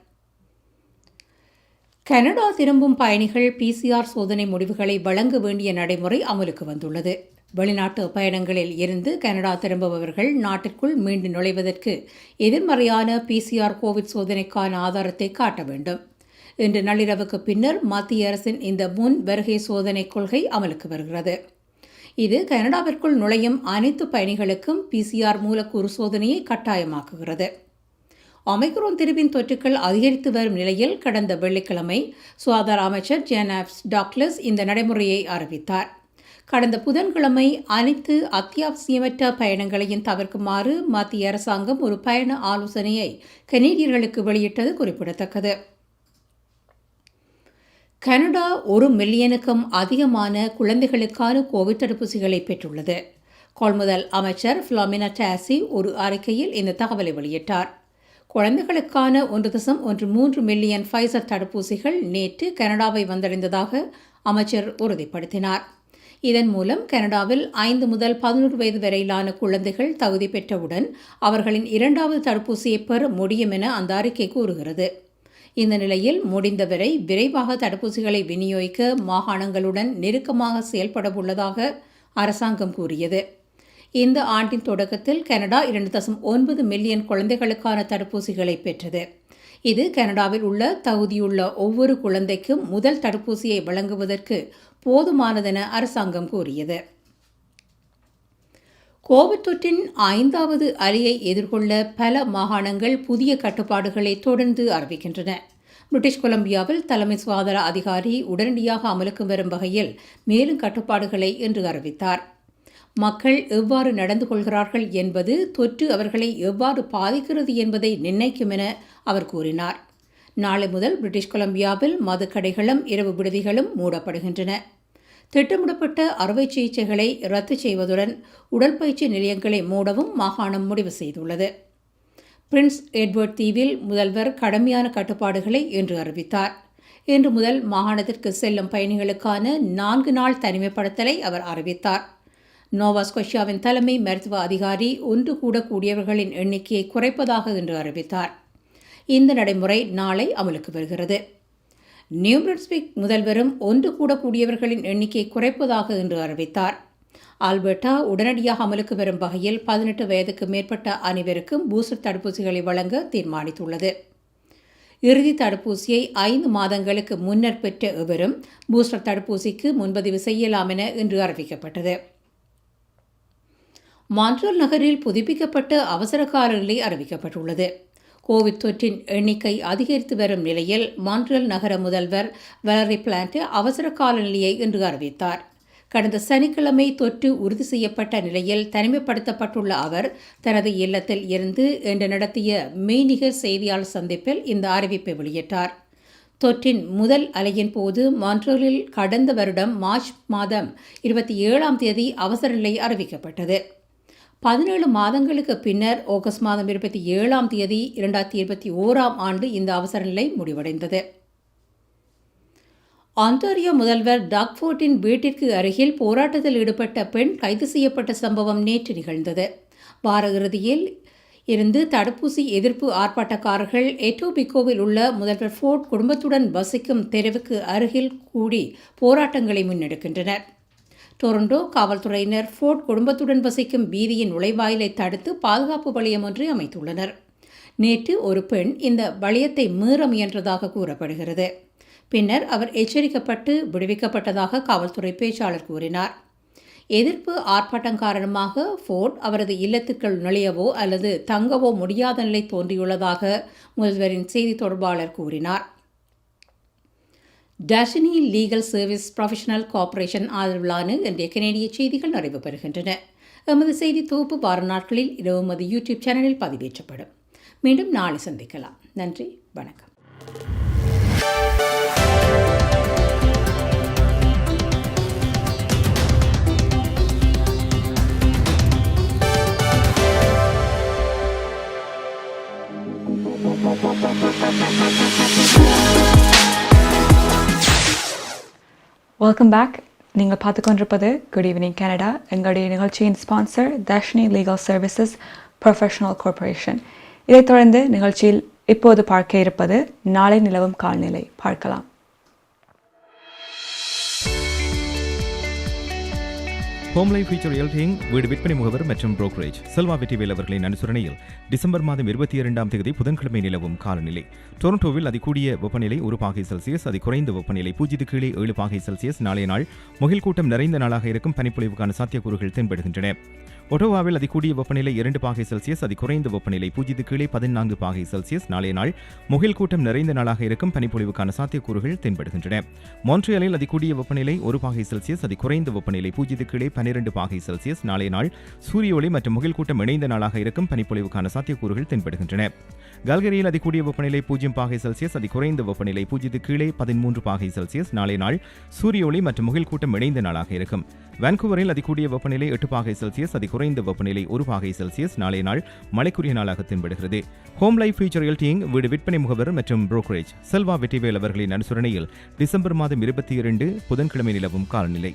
கனடா திரும்பும் பயணிகள் PCR சோதனை முடிவுகளை வழங்க வேண்டிய நடைமுறை அமலுக்கு வந்துள்ளது. வெளிநாட்டு பயணங்களில் இருந்து கனடா திரும்புபவர்கள் நாட்டிற்குள் மீண்டும் நுழைவதற்கு எதிர்மறையான PCR கோவிட் சோதனைக்கான ஆதாரத்தை காட்ட வேண்டும். இன்று நள்ளிரவுக்கு பின்னர் மத்திய அரசின் இந்த முன் வருகை சோதனை கொள்கை அமலுக்கு வருகிறது. இது கனடாவிற்குள் நுழையும் அனைத்து பயணிகளுக்கும் PCR மூலக்கூறு சோதனையை கட்டாயமாக்குகிறது. ஒமைக்ரோன் திரிவின் தொற்றுக்கள் அதிகரித்து வரும் நிலையில் கடந்த வெள்ளிக்கிழமை சுகாதார அமைச்சர் ஜேனாப்ஸ் டாக்லஸ் இந்த நடைமுறையை அறிவித்தார். கடந்த புதன்கிழமை அனைத்து அத்தியாவசியமற்ற பயணங்களையும் தவிர்க்குமாறு மத்திய அரசாங்கம் ஒரு பயண ஆலோசனையை கனேடியர்களுக்கு வெளியிட்டது குறிப்பிடத்தக்கது. கனடா 1 மில்லியனுக்கும் அதிகமான குழந்தைகளுக்கான கோவிட் தடுப்பூசிகளை பெற்றுள்ளது. கொள்முதல் அமைச்சர் ஃபிலோமினா டாசி ஒரு அறிக்கையில் இந்த தகவலை வெளியிட்டார். குழந்தைகளுக்கான 1.13 மில்லியன் ஃபைசர் தடுப்பூசிகள் நேற்று கனடாவை வந்தடைந்ததாக அமைச்சர் உறுதிப்படுத்தினார். இதன் மூலம் கனடாவில் 5 முதல் 11 வயது வரையிலான குழந்தைகள் தகுதி பெற்றவுடன் அவர்களின் 2வது தடுப்பூசியை பெற முடியும் என அந்த அறிக்கை கூறுகிறது. இந்த நிலையில் முடிந்தவரை விரைவாக தடுப்பூசிகளை விநியோகிக்க மாகாணங்களுடன் நெருக்கமாக செயல்பட உள்ளதாக அரசாங்கம் கூறியது. இந்த ஆண்டின் தொடக்கத்தில் கனடா 2.9 மில்லியன் குழந்தைகளுக்கான தடுப்பூசிகளை பெற்றது. இது கனடாவில் உள்ள தகுதியுள்ள ஒவ்வொரு குழந்தைக்கும் முதல் தடுப்பூசியை வழங்குவதற்கு போதுமானதென அரசாங்கம் கூறியது. கோவிட் தொற்றின் 5வது அலையை எதிர்கொள்ள பல மாகாணங்கள் புதிய கட்டுப்பாடுகளை தொடர்ந்து அறிவிக்கின்றன. பிரிட்டிஷ் கொலம்பியாவில் தலைமை சுகாதார அதிகாரி உடனடியாக அமலுக்கு வரும் வகையில் மேலும் கட்டுப்பாடுகளை இன்று அறிவித்தார். மக்கள் எவ்வாறு நடந்து கொள்கிறார்கள் என்பது தொற்று அவர்களை எவ்வாறு பாதிக்கிறது என்பதை நிர்ணயிக்கும் என அவர் கூறினார். நாளை முதல் பிரிட்டிஷ் கொலம்பியாவில் மதுக்கடைகளும் இரவு விடுதிகளும் மூடப்படுகின்றன. திட்டமிடப்பட்ட அறுவை சிகிச்சைகளை ரத்து செய்வதுடன் உடற்பயிற்சி நிலையங்களை மூடவும் மாகாணம் முடிவு செய்துள்ளது. பிரின்ஸ் எட்வர்ட் தீவில் முதல்வர் கடுமையான கட்டுப்பாடுகளை இன்று அறிவித்தார். இன்று முதல் மாகாணத்திற்கு செல்லும் பயணிகளுக்கான 4 நாள் தனிமைப்படுத்தலை அவர் அறிவித்தார். நோவாஸ்கோஷியாவின் தலைமை மருத்துவ அதிகாரி ஒன்று கூடக்கூடியவர்களின் எண்ணிக்கையை குறைப்பதாக இன்று அறிவித்தார். இந்த நடைமுறை நாளை அமலுக்கு வருகிறது. நியூ பிரன்ஸ்விக் முதல்வரும் ஒன்று கூடக்கூடியவர்களின் எண்ணிக்கையை குறைப்பதாக இன்று அறிவித்தார். ஆல்பர்டா உடனடியாக அமலுக்கு வரும் வகையில் 18 வயதுக்கு மேற்பட்ட அனைவருக்கும் பூஸ்டர் தடுப்பூசிகளை வழங்க தீர்மானித்துள்ளது. இறுதி தடுப்பூசியை 5 மாதங்களுக்கு முன்னர் பெற்ற எவரும் பூஸ்டர் தடுப்பூசிக்கு முன்பதிவு செய்யலாம் என இன்று அறிவிக்கப்பட்டது. மான்ட்ரியல் நகரில் புதுப்பிக்கப்பட்ட அவசரகால நிலை அறிவிக்கப்பட்டுள்ளது. கோவிட் தொற்றின் எண்ணிக்கை அதிகரித்து வரும் நிலையில் மான்ட்ரியல் நகர முதல்வர் வலரி பிளான்ட் அவசரகால நிலையை இன்று அறிவித்தார். கடந்த சனிக்கிழமை தொற்று உறுதி செய்யப்பட்ட நிலையில் தனிமைப்படுத்தப்பட்டுள்ள அவர் தனது இல்லத்தில் இருந்து இன்று நடத்திய மெய்நிகர் செய்தியாளர் சந்திப்பில் இந்த அறிவிப்பை வெளியிட்டார். தொற்றின் முதல் அலையின் போது மான்ட்ரியலில் கடந்த வருடம் மார்ச் மாதம் 27ஆம் தேதி அவசர நிலை அறிவிக்கப்பட்டது. 17 மாதங்களுக்கு பின்னர் ஆகஸ்ட் மாதம் 27ஆம் தேதி 2021ஆம் ஆண்டு இந்த அவசர நிலை முடிவடைந்தது. ஆன்டாரியோ முதல்வர் டாக்ஃபோர்டின் வீட்டிற்கு அருகில் போராட்டத்தில் ஈடுபட்ட பெண் கைது செய்யப்பட்ட சம்பவம் நேற்று நிகழ்ந்தது. வார இறுதியில் இருந்து தடுப்பூசி எதிர்ப்பு ஆர்ப்பாட்டக்காரர்கள் எட்டோபிகோவில் உள்ள முதல்வர் ஃபோர்ட் குடும்பத்துடன் வசிக்கும் தெருவுக்கு அருகில் கூடி போராட்டங்களை முன்னெடுக்கின்றனர். டொரண்டோ காவல்துறையினர் ஃபோர்ட் குடும்பத்துடன் வசிக்கும் வீதியின் நுழைவாயிலை தடுத்து பாதுகாப்பு வளையம் ஒன்றை அமைத்துள்ளனர். நேற்று ஒரு பெண் இந்த வளையத்தை மீற முயன்றதாக கூறப்படுகிறது. பின்னர் அவர் எச்சரிக்கப்பட்டு விடுவிக்கப்பட்டதாக காவல்துறை பேச்சாளர் கூறினார். எதிர்ப்பு ஆர்ப்பாட்டம் காரணமாக ஃபோர்ட் அவரது இல்லத்துக்குள் நுழையவோ அல்லது தங்கவோ முடியாத நிலை தோன்றியுள்ளதாக முதல்வரின் செய்தி தொடர்பாளர் கூறினார். டர்ஷினி லீகல் சர்வீஸ் ப்ரொஃபஷனல் கார்ப்பரேஷன் ஆதரவிலான இன்றைய கனேடிய செய்திகள் நிறைவு பெறுகின்றன. எமது செய்தி தொகுப்பு வார நாட்களில் எமது யூடியூப் சேனலில் பதிவேற்றப்படும். மீண்டும் நாளை சந்திக்கலாம். நன்றி, வணக்கம். Welcome back. நீங்கள் பார்த்து கொண்டிருப்பது குட் ஈவினிங் கனடா. எங்களுடைய நிகழ்ச்சியின் sponsor Dharshini legal services professional corporation. இதைத் தொடர்ந்து நிகழ்ச்சியில் இப்போது பார்க்க இருப்பது நாளை நிலவும் காலநிலை. பார்க்கலாம். ஹோம் லைஃப் ஃபியூச்சர் ரியல்டிங் வீடு விற்பனை முகவர் மற்றும் புரோக்கரேஜ் செல்வா வெற்றிவேல் அவர்களின் அனுசரணையில் டிசம்பர் மாதம் 22ஆம் தேதி புதன்கிழமை நிலவும் காலநிலை. டொரண்டோவில் அதிகூடிய வெப்பநிலை 1 பாகை செல்சியஸ், அதி குறைந்த வெப்பநிலை 0 கீழே 7 பாகை செல்சியஸ். நாளைய நாள் முகில் கூட்டம் நிறைந்த நாளாக இருக்கும். பனிப்பொழிவுக்கான சாத்தியக்கூறுகள் தென்படுகின்றன. ஒட்டோவாவில் அதிகூடிய வெப்பநிலை 2 பாகை செல்சியஸ், அதி குறைந்த வெப்பநிலை 0 கீழே 14 பாகை செல்சியஸ். நாளைய நாள் முகில் கூட்டம் நிறைந்த நாளாக இருக்கும். பனிப்பொழிவுக்கான சாத்தியக்கூறுகள் தென்படுகின்றன. மான்ட்ரியாலில் அதிகூடிய வெப்பநிலை 1 பாகை செல்சியஸ், அதி குறைந்த வெப்பநிலை 0 கீழே 12 பாகை செல்சியஸ். நாளைய நாள் சூரிய ஒளி மற்றும் முகில் கூட்டம் இணைந்த நாளாக இருக்கும். பனிப்பொழிவுக்கான சாத்தியக்கூறுகள் தென்படுகின்றன. கல்கரியில் அதிகூடிய வெப்பநிலை 0 பாகை செல்சியஸ், அதி குறைந்த வெப்பநிலை 0 கீழே 13 பாகை செல்சியஸ். நாளைய நாள் சூரிய ஒளி மற்றும் முகில் கூட்டம் இணைந்த நாளாக இருக்கும். வான்கூவரில் அதிகூடிய வெப்பநிலை 8 பாகை செல்சியஸ், அதி குறைந்த வெப்பநிலை 1 பாகை செல்சியஸ். நாளைய நாள் மழைக்குரிய நாளாக தென்படுகிறது. ஹோம் லைஃப் ஃபியூச்சர் ரியல்டிங் வீடு விற்பனை முகவர் மற்றும் புரோக்கரேஜ் செல்வா வெற்றிவேல் அவர்களின் அனுசரணையில் டிசம்பர் மாதம் 22 புதன்கிழமை நிலவும் காலநிலை.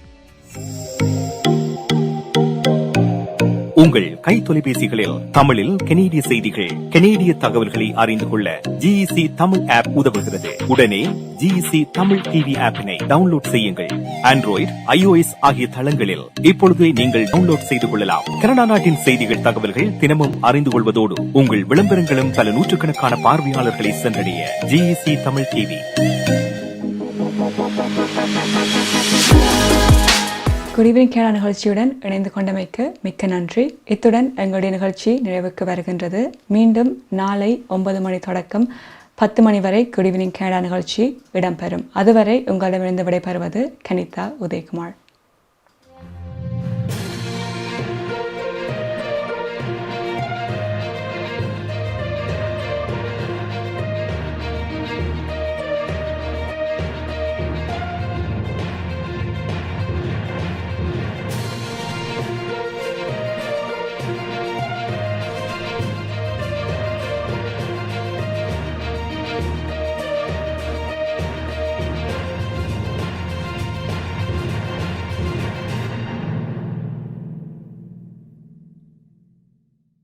உங்கள் கை தொலைபேசிகளில் தமிழில் கனேடிய செய்திகள், கனேடிய தகவல்களை அறிந்து கொள்ள GEC தமிழ் ஆப் உதவுகிறது. உடனே GEC தமிழ் டிவி ஆப்பினை டவுன்லோட் செய்யுங்கள். ஆண்ட்ராய்டு, iOS ஆகிய தளங்களில் இப்பொழுதே நீங்கள் டவுன்லோட் செய்து கொள்ளலாம். கனடா நாட்டின் செய்திகள், தகவல்கள் தினமும் அறிந்து கொள்வதோடு உங்கள் விளம்பரங்களும் பல நூற்றுக்கணக்கான பார்வையாளர்களை சென்றடைய GEC Tamil TV. Good evening Canada நிகழ்ச்சியுடன் இணைந்து கொண்டமைக்கு மிக்க நன்றி. இத்துடன் எங்களுடைய நிகழ்ச்சி நிறைவுக்கு வருகின்றது. மீண்டும் நாளை 9 மணி தொடக்கம் 10 மணி வரை குட் ஈவினிங் கனடா நிகழ்ச்சி இடம்பெறும். அதுவரை உங்களிடமிருந்து விடைபெறுவது கனிதா உதயகுமார்.